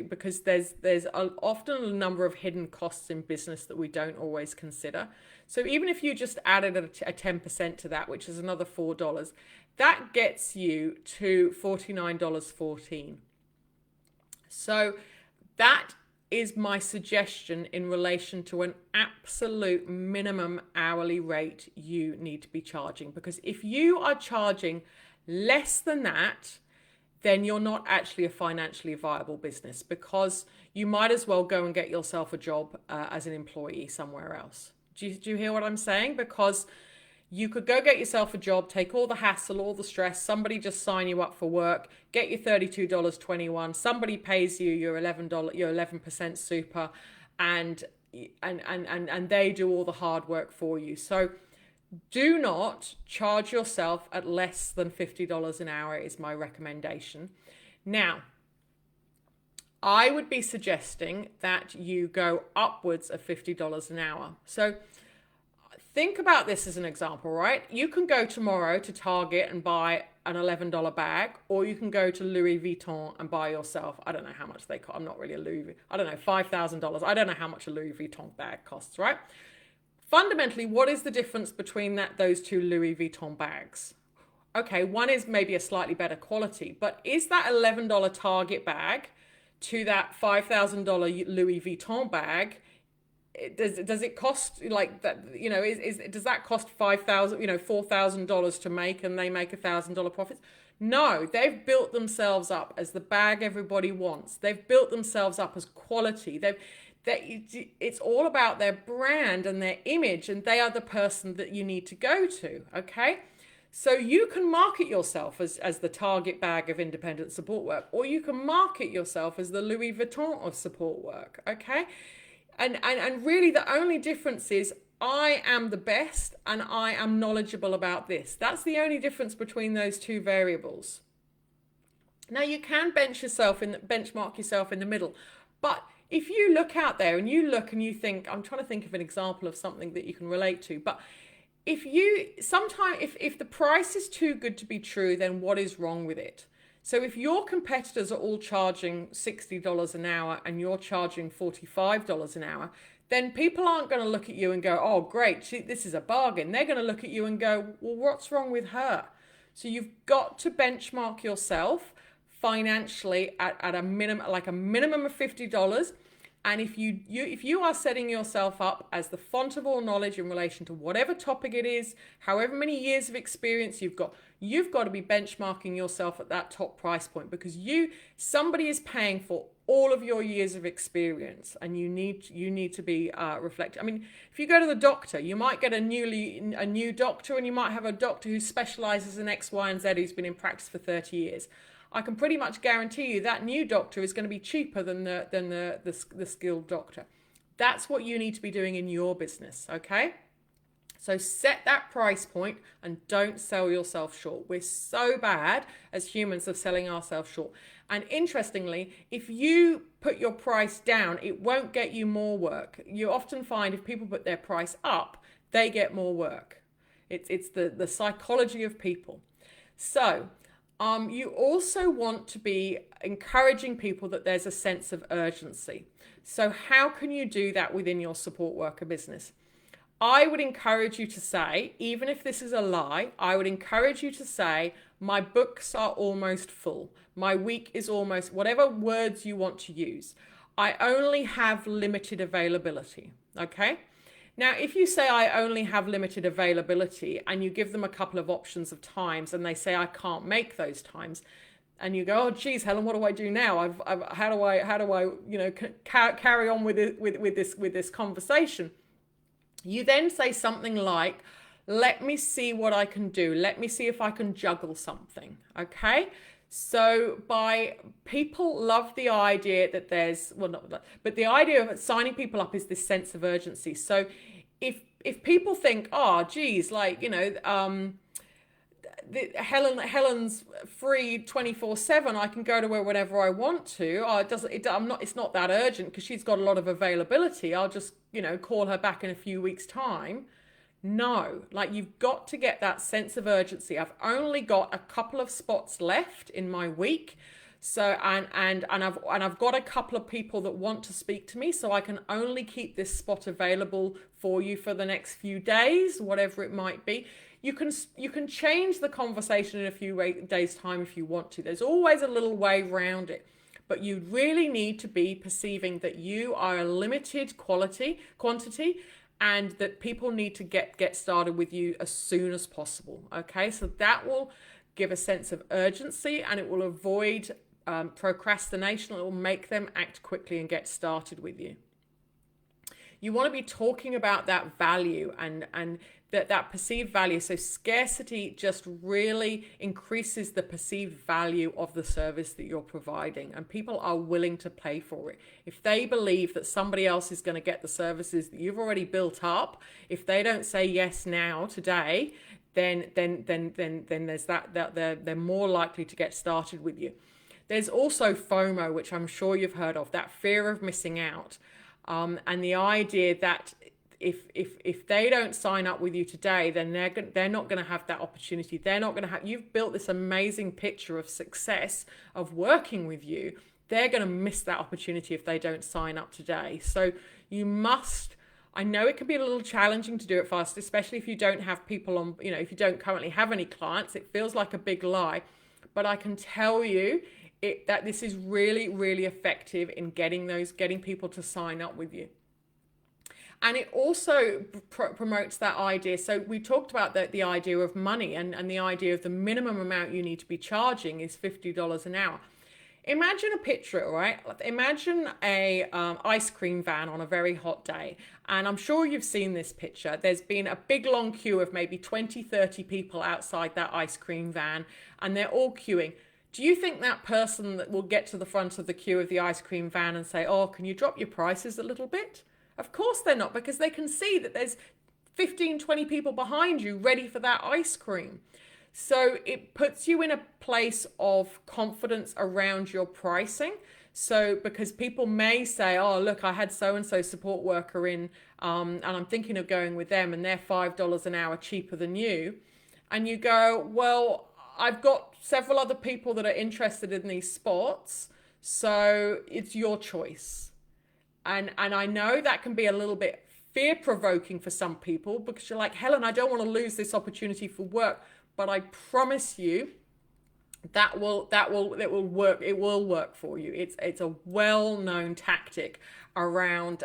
because there's often a number of hidden costs in business that we don't always consider. So even if you just added a 10% to that, which is another $4, that gets you to $49.14. So that is my suggestion in relation to an absolute minimum hourly rate you need to be charging. Because if you are charging less than that, then you're not actually a financially viable business, because you might as well go and get yourself a job as an employee somewhere else. Do you hear what I'm saying? Because you could go get yourself a job, take all the hassle, all the stress, somebody just sign you up for work, get your $32.21, somebody pays you your your 11% super, and they do all the hard work for you. So do not charge yourself at less than $50 an hour is my recommendation. Now, I would be suggesting that you go upwards of $50 an hour. So think about this as an example, right? You can go tomorrow to Target and buy an $11 bag, or you can go to Louis Vuitton and buy yourself, I don't know how much they cost. I'm not really a Louis Vuitton. I don't know, $5,000. I don't know how much a Louis Vuitton bag costs, right? Fundamentally, what is the difference between those two Louis Vuitton bags? Okay, one is maybe a slightly better quality, but is that $11 Target bag to that $5,000 Louis Vuitton bag? Does it cost like that? You know, does that cost $4,000 to make, and they make $1,000 profits? No, they've built themselves up as the bag everybody wants. They've built themselves up as quality. It's all about their brand and their image, and they are the person that you need to go to, okay? So you can market yourself as the Target bag of independent support work, or you can market yourself as the Louis Vuitton of support work, okay? And really the only difference is I am the best and I am knowledgeable about this. That's the only difference between those two variables. Now you can benchmark yourself in the middle, but if you look out there and you look and you think, I'm trying to think of an example of something that you can relate to, but if the price is too good to be true, then what is wrong with it? So if your competitors are all charging $60 an hour and you're charging $45 an hour, then people aren't going to look at you and go, oh, great, this is a bargain. They're going to look at you and go, well, what's wrong with her? So you've got to benchmark yourself financially at a minimum, like a minimum of $50. And if you are setting yourself up as the font of all knowledge in relation to whatever topic it is, however many years of experience you've got to be benchmarking yourself at that top price point, because somebody is paying for all of your years of experience, and you need to be reflected. I mean, if you go to the doctor, you might get a new doctor, and you might have a doctor who specializes in X, Y, and Z, who's been in practice for 30 years. I can pretty much guarantee you that new doctor is going to be cheaper than the skilled doctor. That's what you need to be doing in your business, okay? So set that price point and don't sell yourself short. We're so bad as humans of selling ourselves short. And interestingly, if you put your price down, it won't get you more work. You often find if people put their price up, they get more work. It's the psychology of people. So you also want to be encouraging people that there's a sense of urgency. So how can you do that within your support worker business? I would encourage you to say, even if this is a lie, I would encourage you to say, my books are almost full. My week is almost, whatever words you want to use. I only have limited availability, okay? Now, if you say I only have limited availability and you give them a couple of options of times and they say I can't make those times, and you go, oh geez, Helen, what do I do now? How do I carry on with this conversation? You then say something like, let me see what I can do. Let me see if I can juggle something. Okay. So people love the idea that the idea of signing people up is this sense of urgency. So if people think, oh geez, Helen's free 24/7. I can go to her whenever I want to. It's not that urgent because she's got a lot of availability. I'll just, call her back in a few weeks' time. No, you've got to get that sense of urgency. I've only got a couple of spots left in my week. So and I've got a couple of people that want to speak to me, so I can only keep this spot available for you for the next few days, whatever it might be. You can change the conversation in a few days' time if you want to. There's always a little way around it, but you really need to be perceiving that you are a limited quantity, and that people need to get started with you as soon as possible. Okay, so that will give a sense of urgency, and it will avoid procrastination. It will make them act quickly and get started with you. You want to be talking about that value and that perceived value. So scarcity just really increases the perceived value of the service that you're providing, and people are willing to pay for it. If they believe that somebody else is going to get the services that you've already built up, if they don't say yes now today, then there's that they're more likely to get started with you. There's also FOMO, which I'm sure you've heard of, that fear of missing out, and the idea that if they don't sign up with you today, then they're not going to have that opportunity. They're not going to have. You've built this amazing picture of success of working with you. They're going to miss that opportunity if they don't sign up today. So you must. I know it can be a little challenging to do it fast, especially if you don't have people on. If you don't currently have any clients, it feels like a big lie. But I can tell you that this is really, really effective in getting people to sign up with you. And it also promotes that idea. So we talked about the idea of money and the idea of the minimum amount you need to be charging is $50 an hour. Imagine a picture, right? Imagine a ice cream van on a very hot day. And I'm sure you've seen this picture. There's been a big long queue of maybe 20, 30 people outside that ice cream van, and they're all queuing. Do you think that person that will get to the front of the queue of the ice cream van and say, oh, can you drop your prices a little bit? Of course they're not, because they can see that there's 15, 20 people behind you ready for that ice cream. So it puts you in a place of confidence around your pricing. So because people may say, oh, look, I had so-and-so support worker in, and I'm thinking of going with them, and they're $5 an hour cheaper than you. And you go, well, I've got several other people that are interested in these spots, so it's your choice. And I know that can be a little bit fear-provoking for some people, because you're like, Helen, I don't want to lose this opportunity for work, but I promise you it will work. It will work for you. It's a well-known tactic around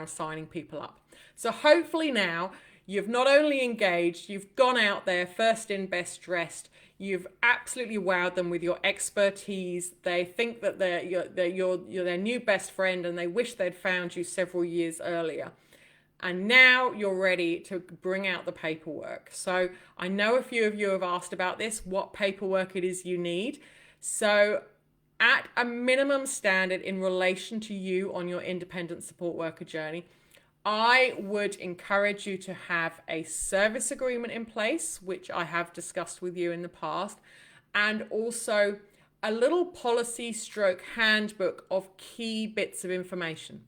signing people up. So hopefully now you've not only engaged, you've gone out there first in, best dressed. You've absolutely wowed them with your expertise. They think that you're their new best friend, and they wish they'd found you several years earlier. And now you're ready to bring out the paperwork. So I know a few of you have asked about this, what paperwork it is you need. So at a minimum standard in relation to you on your independent support worker journey, I would encourage you to have a service agreement in place, which I have discussed with you in the past, and also a little policy stroke handbook of key bits of information.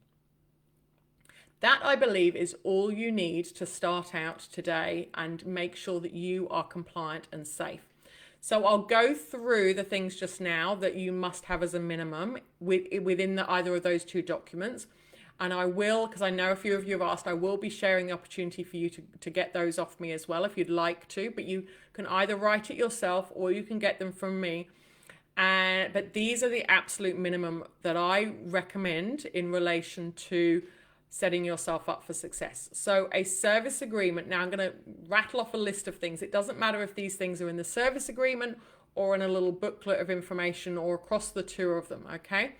That, I believe, is all you need to start out today and make sure that you are compliant and safe. So I'll go through the things just now that you must have as a minimum within either of those two documents. And I will, because I know a few of you have asked, I will be sharing the opportunity for you to get those off me as well if you'd like to. But you can either write it yourself or you can get them from me. But these are the absolute minimum that I recommend in relation to setting yourself up for success. So a service agreement, now I'm going to rattle off a list of things. It doesn't matter if these things are in the service agreement or in a little booklet of information or across the two of them, okay?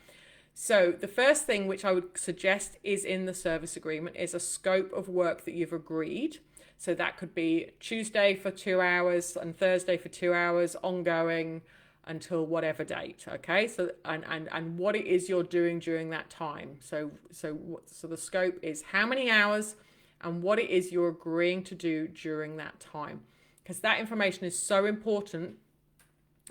So the first thing which I would suggest is in the service agreement is a scope of work that you've agreed. So that could be Tuesday for 2 hours and Thursday for 2 hours, ongoing until whatever date, okay? So and what it is you're doing during that time. So the scope is how many hours and what it is you're agreeing to do during that time, because that information is so important.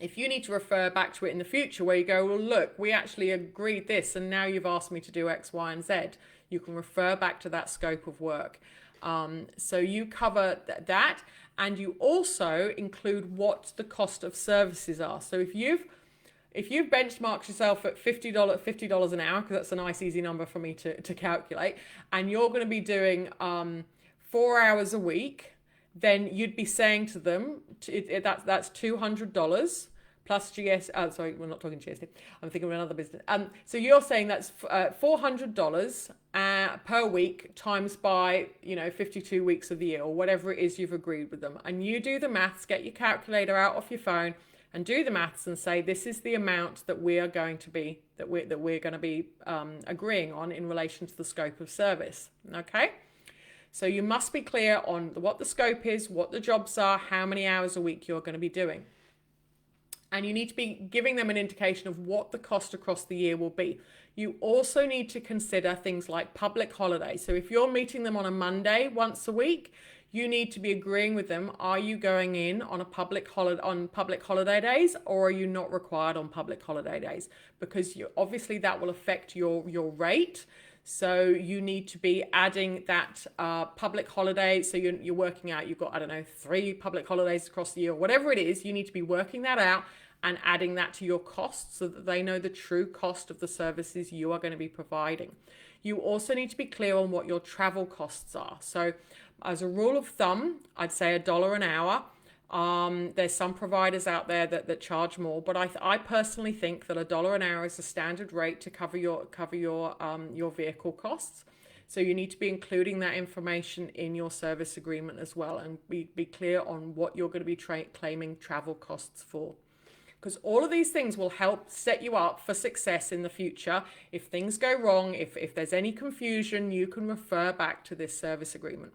If you need to refer back to it in the future where you go, well, look, we actually agreed this and now you've asked me to do X, Y, and Z, you can refer back to that scope of work. So you cover that, and you also include what the cost of services are. So if you've benchmarked yourself at $50 an hour, because that's a nice easy number for me to calculate, and you're going to be doing 4 hours a week, then you'd be saying to them, that's $200 plus GST. Sorry, we're not talking GST. I'm thinking of another business. So you're saying that's $400 per week times by 52 weeks of the year, or whatever it is you've agreed with them. And you do the maths, get your calculator out off your phone, and do the maths and say this is the amount that we're going to be agreeing on in relation to the scope of service. Okay. So you must be clear on what the scope is, what the jobs are, how many hours a week you're going to be doing. And you need to be giving them an indication of what the cost across the year will be. You also need to consider things like public holidays. So if you're meeting them on a Monday once a week, you need to be agreeing with them, are you going in on public holiday days, or are you not required on public holiday days? Because obviously that will affect your rate. So you need to be adding that public holiday. So you're working out, you've got, 3 public holidays across the year, or whatever it is, you need to be working that out and adding that to your costs so that they know the true cost of the services you are going to be providing. You also need to be clear on what your travel costs are. So as a rule of thumb, I'd say $1 an hour. There's some providers out there that charge more, but I personally think that $1 an hour is a standard rate to cover your vehicle costs. So you need to be including that information in your service agreement as well, and be clear on what you're going to be claiming travel costs for. Because all of these things will help set you up for success in the future. If things go wrong, if there's any confusion, you can refer back to this service agreement.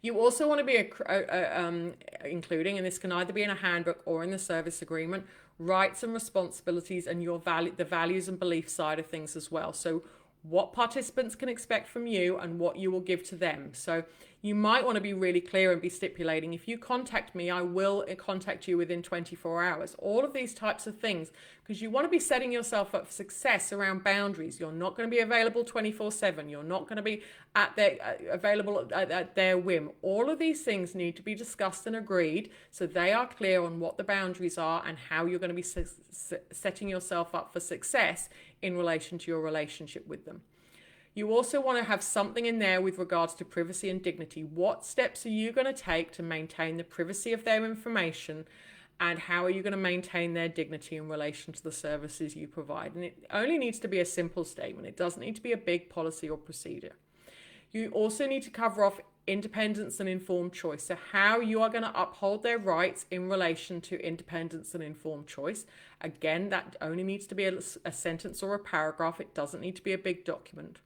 You also want to be including, and this can either be in a handbook or in the service agreement, rights and responsibilities and the values and belief side of things as well. So what participants can expect from you and what you will give to them. So you might want to be really clear and be stipulating, if you contact me, I will contact you within 24 hours. All of these types of things, because you want to be setting yourself up for success around boundaries. You're not going to be available 24/7. You're not going to be available at their whim. All of these things need to be discussed and agreed so they are clear on what the boundaries are and how you're going to be setting yourself up for success in relation to your relationship with them. You also want to have something in there with regards to privacy and dignity. What steps are you going to take to maintain the privacy of their information and how are you going to maintain their dignity in relation to the services you provide. And it only needs to be a simple statement. It doesn't need to be a big policy or procedure. You also need to cover off independence and informed choice. So how you are going to uphold their rights in relation to independence and informed choice. Again, that only needs to be a sentence or a paragraph. It doesn't need to be a big document.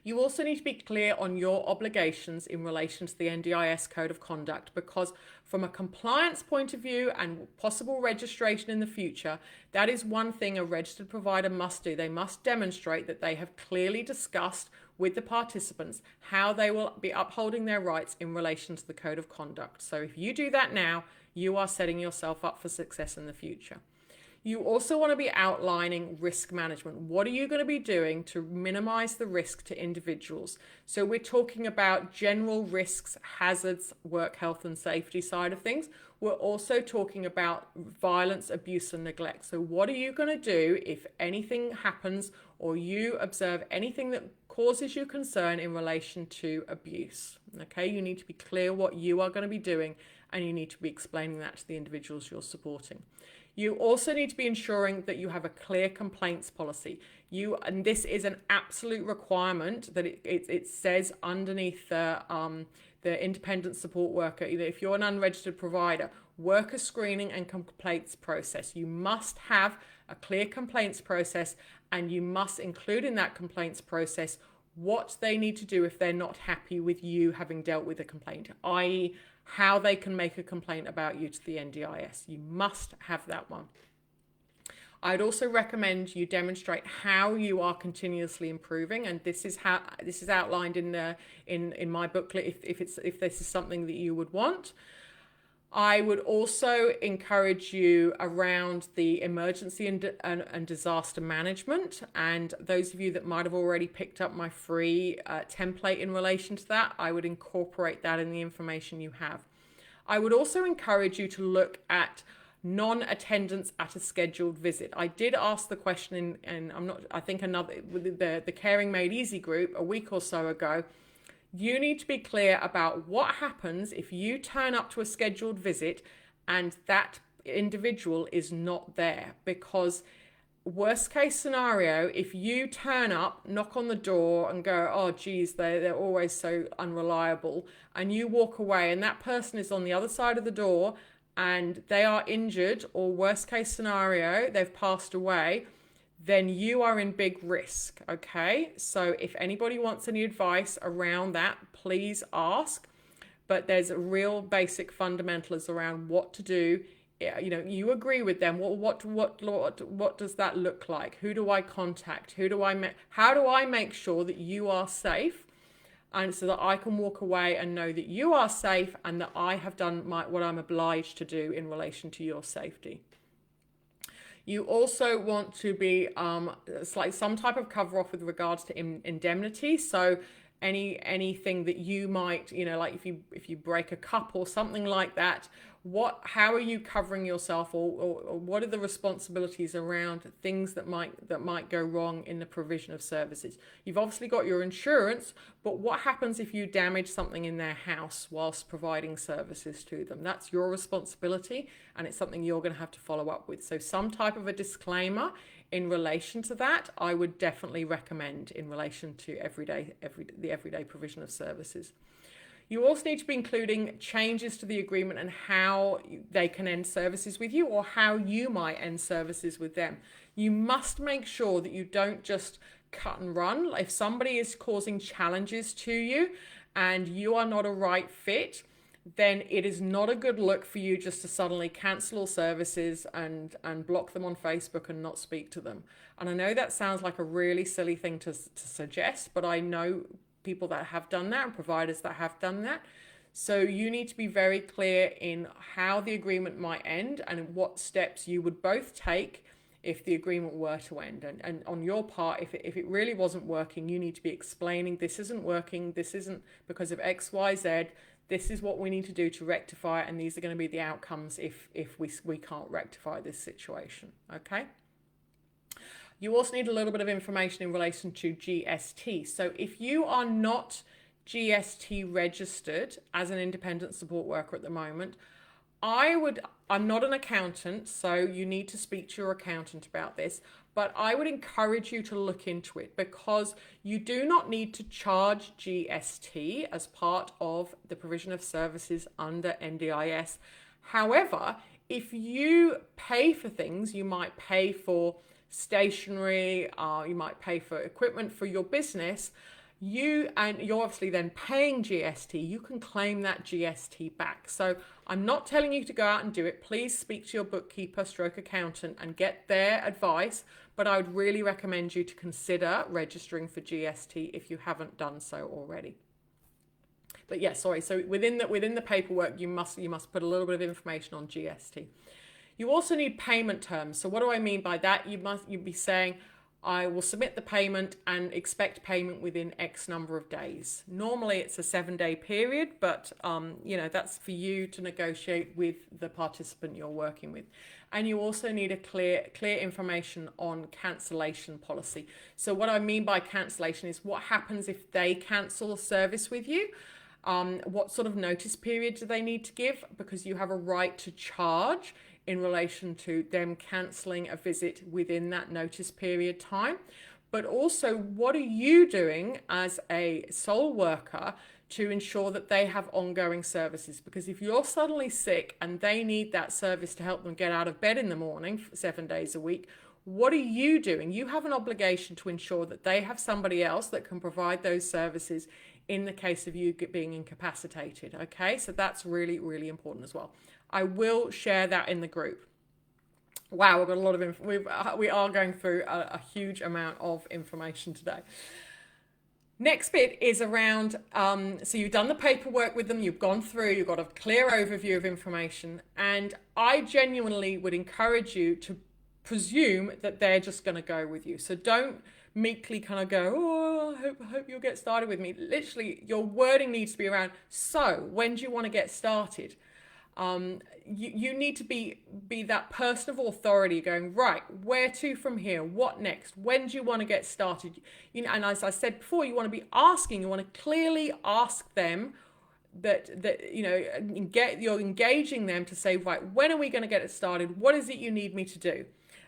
You also need to be clear on your obligations in relation to the NDIS Code of Conduct, because from a compliance point of view and possible registration in the future, that is one thing a registered provider must do. They must demonstrate that they have clearly discussed with the participants how they will be upholding their rights in relation to the Code of Conduct. So if you do that now, you are setting yourself up for success in the future. You also want to be outlining risk management. What are you going to be doing to minimize the risk to individuals? So we're talking about general risks, hazards, work health and safety side of things. We're also talking about violence, abuse and neglect. So what are you going to do if anything happens or you observe anything that causes you concern in relation to abuse? Okay, you need to be clear what you are going to be doing, and you need to be explaining that to the individuals you're supporting. You also need to be ensuring that you have a clear complaints policy. And this is an absolute requirement that it says underneath the independent support worker, if you're an unregistered provider, worker screening and complaints process. You must have a clear complaints process, and you must include in that complaints process what they need to do if they're not happy with you having dealt with a complaint, i.e. how they can make a complaint about you to the NDIS. You must have that one. I'd also recommend you demonstrate how you are continuously improving, and this is outlined in my booklet if this is something that you would want. I would also encourage you around the emergency and disaster management. And those of you that might have already picked up my free template in relation to that, I would incorporate that in the information you have. I would also encourage you to look at non-attendance at a scheduled visit. I did ask the question the Caring Made Easy group a week or so ago. You need to be clear about what happens if you turn up to a scheduled visit and that individual is not there, because worst case scenario, if you turn up, knock on the door and go, oh geez, they're always so unreliable, and you walk away and that person is on the other side of the door and they are injured, or worst case scenario, they've passed away, then you are in big risk, okay? So if anybody wants any advice around that, please ask. But there's a real basic fundamentals around what to do. You agree with them. What does that look like? Who do I contact? How do I make sure that you are safe? And so that I can walk away and know that you are safe and that I have done what I'm obliged to do in relation to your safety. You also want to be some type of cover off with regards to indemnity. So anything that you might, like if you break a cup or something like that, how are you covering yourself, or what are the responsibilities around things that might go wrong in the provision of services? You've obviously got your insurance, but what happens if you damage something in their house whilst providing services to them? That's your responsibility, and it's something you're going to have to follow up with. So some type of a disclaimer in relation to that, I would definitely recommend in relation to the everyday provision of services. You also need to be including changes to the agreement and how they can end services with you, or how you might end services with them. You must make sure that you don't just cut and run. If somebody is causing challenges to you and you are not a right fit, then it is not a good look for you just to suddenly cancel all services and block them on Facebook and not speak to them. And I know that sounds like a really silly thing to suggest, but I know people that have done that and providers that have done that. So you need to be very clear in how the agreement might end and what steps you would both take if the agreement were to end. And on your part, if it really wasn't working, you need to be explaining, this isn't working, this isn't because of X, Y, Z, this is what we need to do to rectify it, and these are going to be the outcomes if we can't rectify this situation, okay? You also need a little bit of information in relation to GST. So if you are not GST registered as an independent support worker at the moment, I would I'm not an accountant, so you need to speak to your accountant about this. But I would encourage you to look into it because you do not need to charge GST as part of the provision of services under NDIS. However, if you pay for things, you might pay for stationery, you might pay for equipment for your business, you're obviously then paying GST, you can claim that GST back. So I'm not telling you to go out and do it. Please speak to your bookkeeper stroke accountant and get their advice, but I would really recommend you to consider registering for GST if you haven't done so already. But yeah, sorry. So within the paperwork, you must put a little bit of information on GST. You also need payment terms. So what do I mean by that? You'd be saying, I will submit the payment and expect payment within X number of days. Normally it's a 7-day period, but that's for you to negotiate with the participant you're working with. And you also need a clear information on cancellation policy. So what I mean by cancellation is what happens if they cancel a service with you. What sort of notice period do they need to give? Because you have a right to charge in relation to them cancelling a visit within that notice period time. But also, what are you doing as a sole worker to ensure that they have ongoing services? Because if you're suddenly sick and they need that service to help them get out of bed in the morning 7 days a week, what are you doing? You have an obligation to ensure that they have somebody else that can provide those services in the case of you being incapacitated. Okay, so that's really, really important as well. I will share that in the group. Wow, we've got a lot of we are going through a huge amount of information today. Next bit is around, so you've done the paperwork with them, you've gone through, you've got a clear overview of information, and I genuinely would encourage you to presume that they're just going to go with you. So don't meekly kind of go, oh, I hope you'll get started with me. Literally, your wording needs to be around, so when do you want to get started? You need to be that person of authority going, right, where to from here? What next? When do you want to get started? And as I said before, you want to be asking, you want to clearly ask them that you're engaging them to say, right, when are we going to get it started? What is it you need me to do?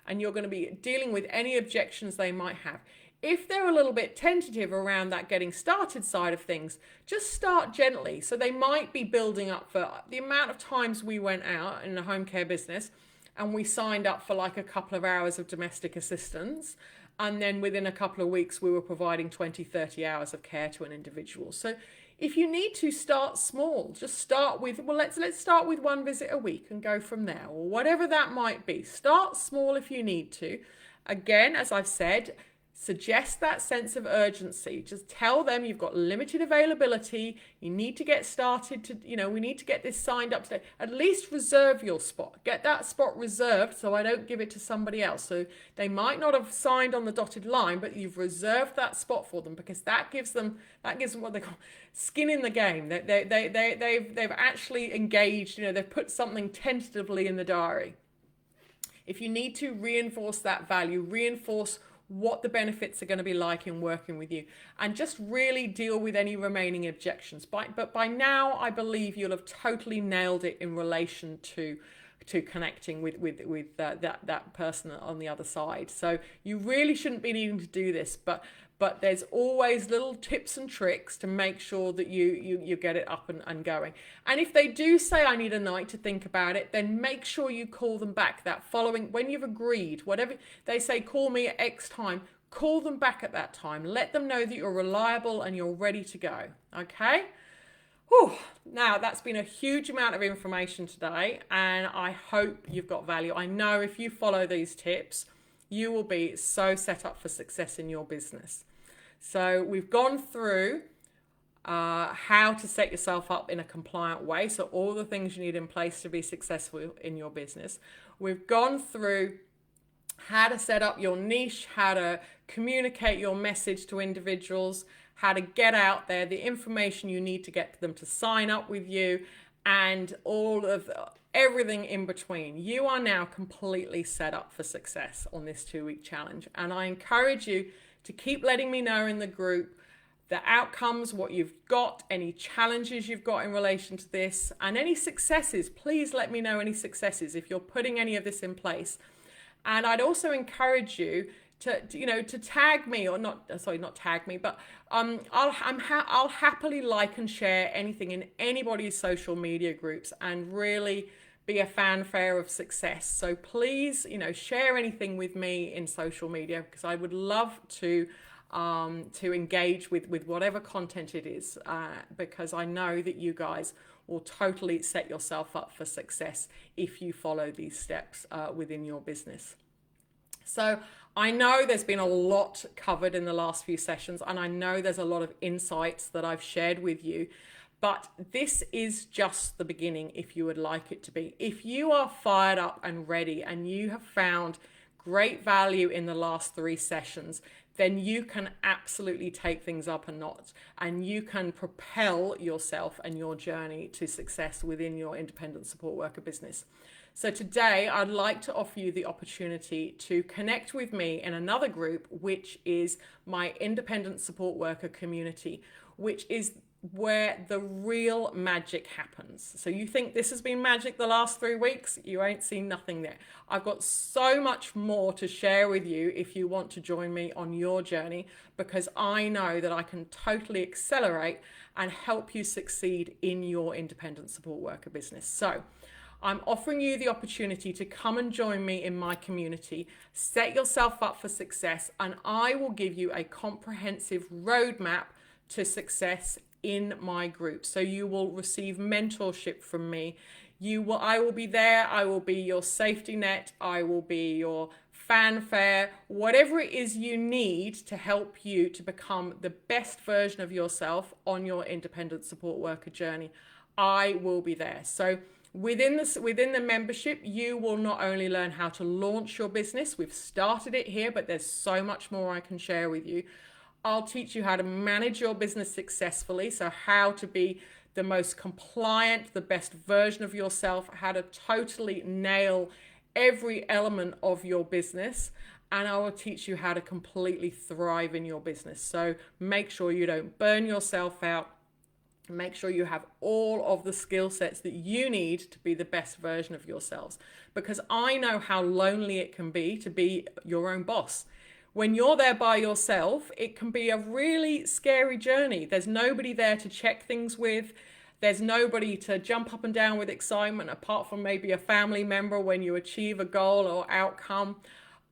And you're going to be dealing with any objections they might have. If they're a little bit tentative around that getting started side of things, just start gently. So they might be building up for the amount of times we went out in the home care business and we signed up for like a couple of hours of domestic assistance. And then within a couple of weeks, we were providing 20, 30 hours of care to an individual. So if you need to start small, just start with, well, let's start with 1 visit a week and go from there, or whatever that might be. Start small if you need to. Again, as I've said, suggest that sense of urgency. Just tell them you've got limited availability. You need to get started we need to get this signed up today. At least reserve your spot. Get that spot reserved so I don't give it to somebody else. So they might not have signed on the dotted line, but you've reserved that spot for them because that gives them what they call skin in the game. They've actually engaged, they've put something tentatively in the diary. If you need to reinforce that value, reinforce what the benefits are going to be like in working with you, and just really deal with any remaining objections. But by now, I believe you'll have totally nailed it in relation to connecting with that person on the other side. So you really shouldn't be needing to do this, but there's always little tips and tricks to make sure that you get it up and going. And if they do say, I need a night to think about it, then make sure you call them back that following, when you've agreed, whatever they say, call me at X time, call them back at that time. Let them know that you're reliable and you're ready to go. Okay? Whew. Now, that's been a huge amount of information today, and I hope you've got value. I know if you follow these tips, you will be so set up for success in your business. So we've gone through how to set yourself up in a compliant way. So all the things you need in place to be successful in your business. We've gone through how to set up your niche, how to communicate your message to individuals, how to get out there, the information you need to get them to sign up with you, and everything in between. You are now completely set up for success on this 2-week challenge. And I encourage you to keep letting me know in the group the outcomes, what you've got, any challenges you've got in relation to this, and any successes. Please let me know any successes if you're putting any of this in place. And I'd also encourage you to tag me, or not tag me, but I'll happily like and share anything in anybody's social media groups and really be a fanfare of success. So please, share anything with me in social media, because I would love to engage with whatever content it is, because I know that you guys will totally set yourself up for success if you follow these steps within your business. So I know there's been a lot covered in the last few sessions, and I know there's a lot of insights that I've shared with you, but this is just the beginning if you would like it to be. If you are fired up and ready and you have found great value in the last 3 sessions, then you can absolutely take things up a notch, and you can propel yourself and your journey to success within your independent support worker business. So today I'd like to offer you the opportunity to connect with me in another group, which is my independent support worker community, which is where the real magic happens. So you think this has been magic the last 3 weeks? You ain't seen nothing there. I've got so much more to share with you if you want to join me on your journey, because I know that I can totally accelerate and help you succeed in your independent support worker business. So I'm offering you the opportunity to come and join me in my community, set yourself up for success, and I will give you a comprehensive roadmap to success in my group. So you will receive mentorship from me. I will be there. I will be your safety net. I will be your fanfare, whatever it is you need to help you to become the best version of yourself on your independent support worker journey. I will be there. So within the membership, you will not only learn how to launch your business. We've started it here, but there's so much more I can share with you. I'll teach you how to manage your business successfully, so how to be the most compliant, the best version of yourself, how to totally nail every element of your business, and I will teach you how to completely thrive in your business. So make sure you don't burn yourself out. Make sure you have all of the skill sets that you need to be the best version of yourselves, because I know how lonely it can be to be your own boss. When you're there by yourself, it can be a really scary journey. There's nobody there to check things with. There's nobody to jump up and down with excitement, apart from maybe a family member when you achieve a goal or outcome.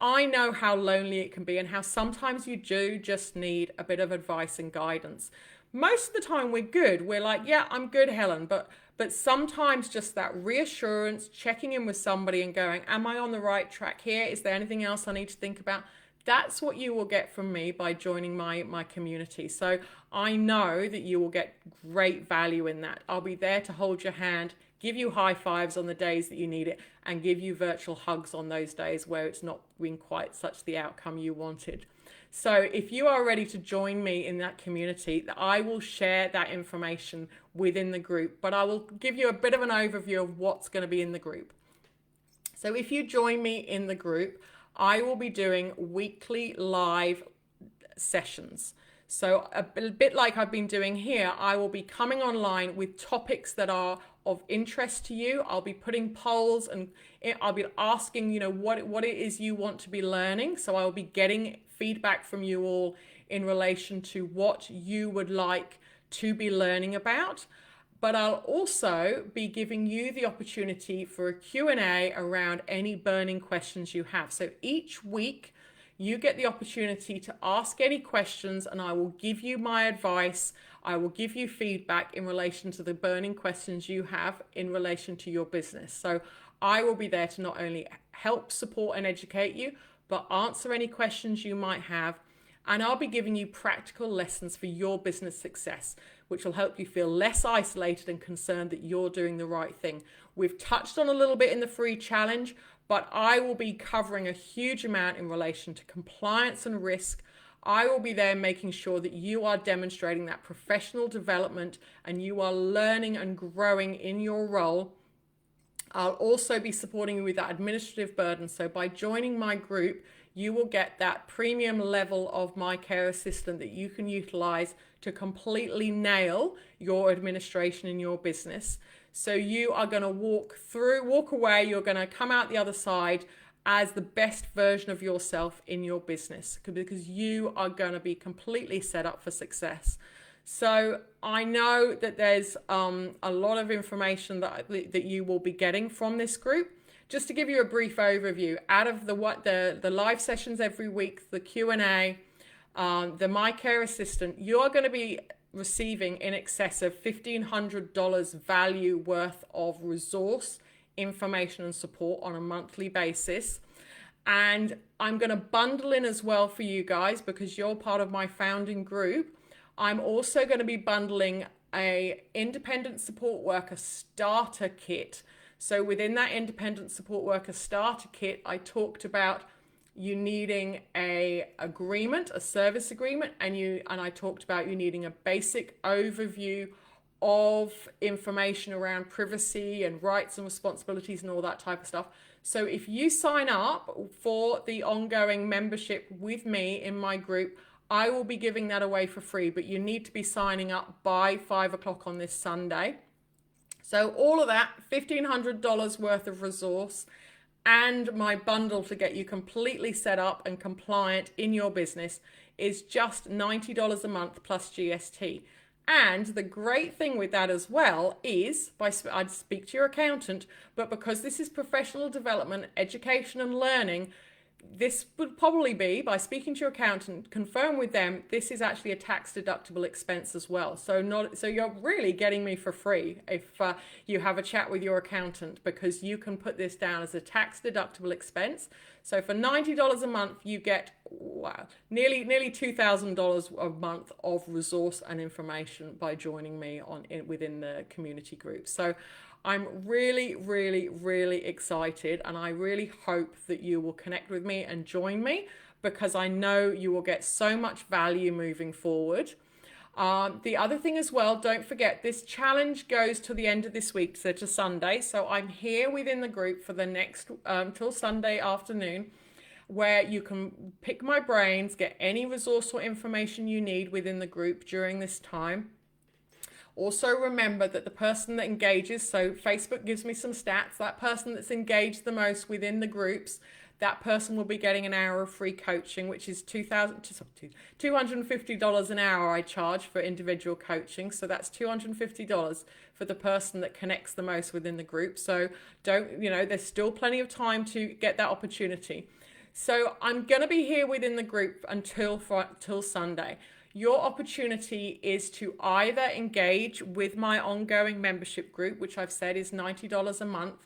I know how lonely it can be, and how sometimes you do just need a bit of advice and guidance. Most of the time we're good. We're like, yeah, I'm good, Helen. But sometimes just that reassurance, checking in with somebody and going, am I on the right track here? Is there anything else I need to think about? That's what you will get from me by joining my community. So I know that you will get great value in that. I'll be there to hold your hand, give you high fives on the days that you need it, and give you virtual hugs on those days where it's not been quite such the outcome you wanted. So if you are ready to join me in that community, I will share that information within the group, but I will give you a bit of an overview of what's going to be in the group. So if you join me in the group, I will be doing weekly live sessions. So a bit like I've been doing here, I will be coming online with topics that are of interest to you. I'll be putting polls, and I'll be asking, what it is you want to be learning. So I will be getting feedback from you all in relation to what you would like to be learning about. But I'll also be giving you the opportunity for a Q&A around any burning questions you have. So each week you get the opportunity to ask any questions, and I will give you my advice. I will give you feedback in relation to the burning questions you have in relation to your business. So I will be there to not only help, support, and educate you, but answer any questions you might have. And I'll be giving you practical lessons for your business success, which will help you feel less isolated and concerned that you're doing the right thing. We've touched on a little bit in the free challenge, but I will be covering a huge amount in relation to compliance and risk. I will be there making sure that you are demonstrating that professional development and you are learning and growing in your role. I'll also be supporting you with that administrative burden. So by joining my group, you will get that premium level of My Care Assistant that you can utilize to completely nail your administration in your business. So you are going to walk away, you're going to come out the other side as the best version of yourself in your business, because you are going to be completely set up for success. So I know that there's a lot of information that you will be getting from this group. Just to give you a brief overview, out of the live sessions every week, the Q&A, the My Care Assistant, you're going to be receiving in excess of $1,500 value worth of resource, information and support on a monthly basis. And I'm going to bundle in as well for you guys, because you're part of my founding group. I'm also going to be bundling a independent support worker starter kit. So within that independent support worker starter kit, I talked about you needing a service agreement, and I talked about you needing a basic overview of information around privacy and rights and responsibilities and all that type of stuff. So if you sign up for the ongoing membership with me in my group, I will be giving that away for free, but you need to be signing up by 5 o'clock on this Sunday. So all of that, $1,500 worth of resource and my bundle to get you completely set up and compliant in your business is just $90 a month plus GST. And the great thing with that as well is, I'd speak to your accountant, but because this is professional development, education and learning, this would probably be, by speaking to your accountant, confirm with them, this is actually a tax deductible expense as well. So you're really getting me for free if you have a chat with your accountant, because you can put this down as a tax deductible expense. So for $90 a month, you get nearly $2,000 a month of resource and information by joining me within the community group. So I'm really, really, really excited, and I really hope that you will connect with me and join me, because I know you will get so much value moving forward. The other thing as well, don't forget, this challenge goes to the end of this week, so to Sunday. So I'm here within the group for the next, till Sunday afternoon, where you can pick my brains, get any resource or information you need within the group during this time. Also remember that the person that engages, so Facebook gives me some stats, that person that's engaged the most within the groups, that person will be getting an hour of free coaching, which is $250 an hour I charge for individual coaching. So that's $250 for the person that connects the most within the group. So there's still plenty of time to get that opportunity. So I'm going to be here within the group until Sunday. Your opportunity is to either engage with my ongoing membership group, which I've said is $90 a month,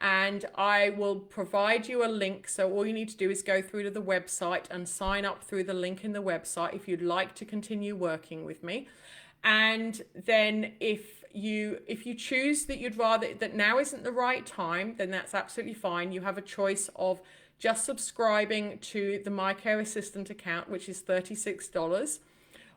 and I will provide you a link. So all you need to do is go through to the website and sign up through the link in the website if you'd like to continue working with me. And then if you choose that you'd rather, that now isn't the right time, then that's absolutely fine. You have a choice of just subscribing to the My Care Assistant account, which is $36.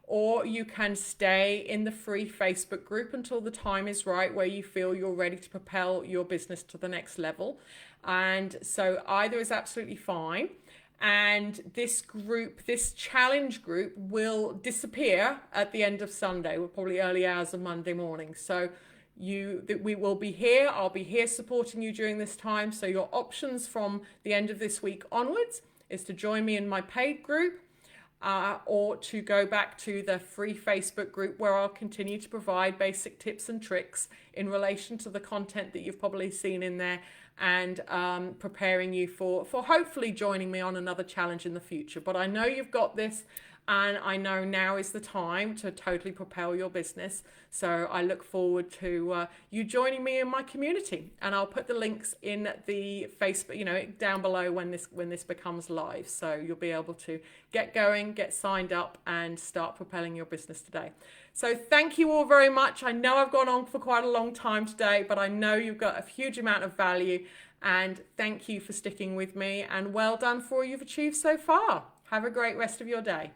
Or you can stay in the free Facebook group until the time is right, where you feel you're ready to propel your business to the next level. And so either is absolutely fine. And this challenge group will disappear at the end of Sunday, probably early hours of Monday morning. So we will be here. I'll be here supporting you during this time. So your options from the end of this week onwards is to join me in my paid group, or to go back to the free Facebook group, where I'll continue to provide basic tips and tricks in relation to the content that you've probably seen in there, and preparing you for hopefully joining me on another challenge in the future. But I know you've got this, and I know now is the time to totally propel your business. So I look forward to you joining me in my community, and I'll put the links in the Facebook, down below when this becomes live. So you'll be able to get going, get signed up, and start propelling your business today. So thank you all very much. I know I've gone on for quite a long time today, but I know you've got a huge amount of value, and thank you for sticking with me, and well done for what you've achieved so far. Have a great rest of your day.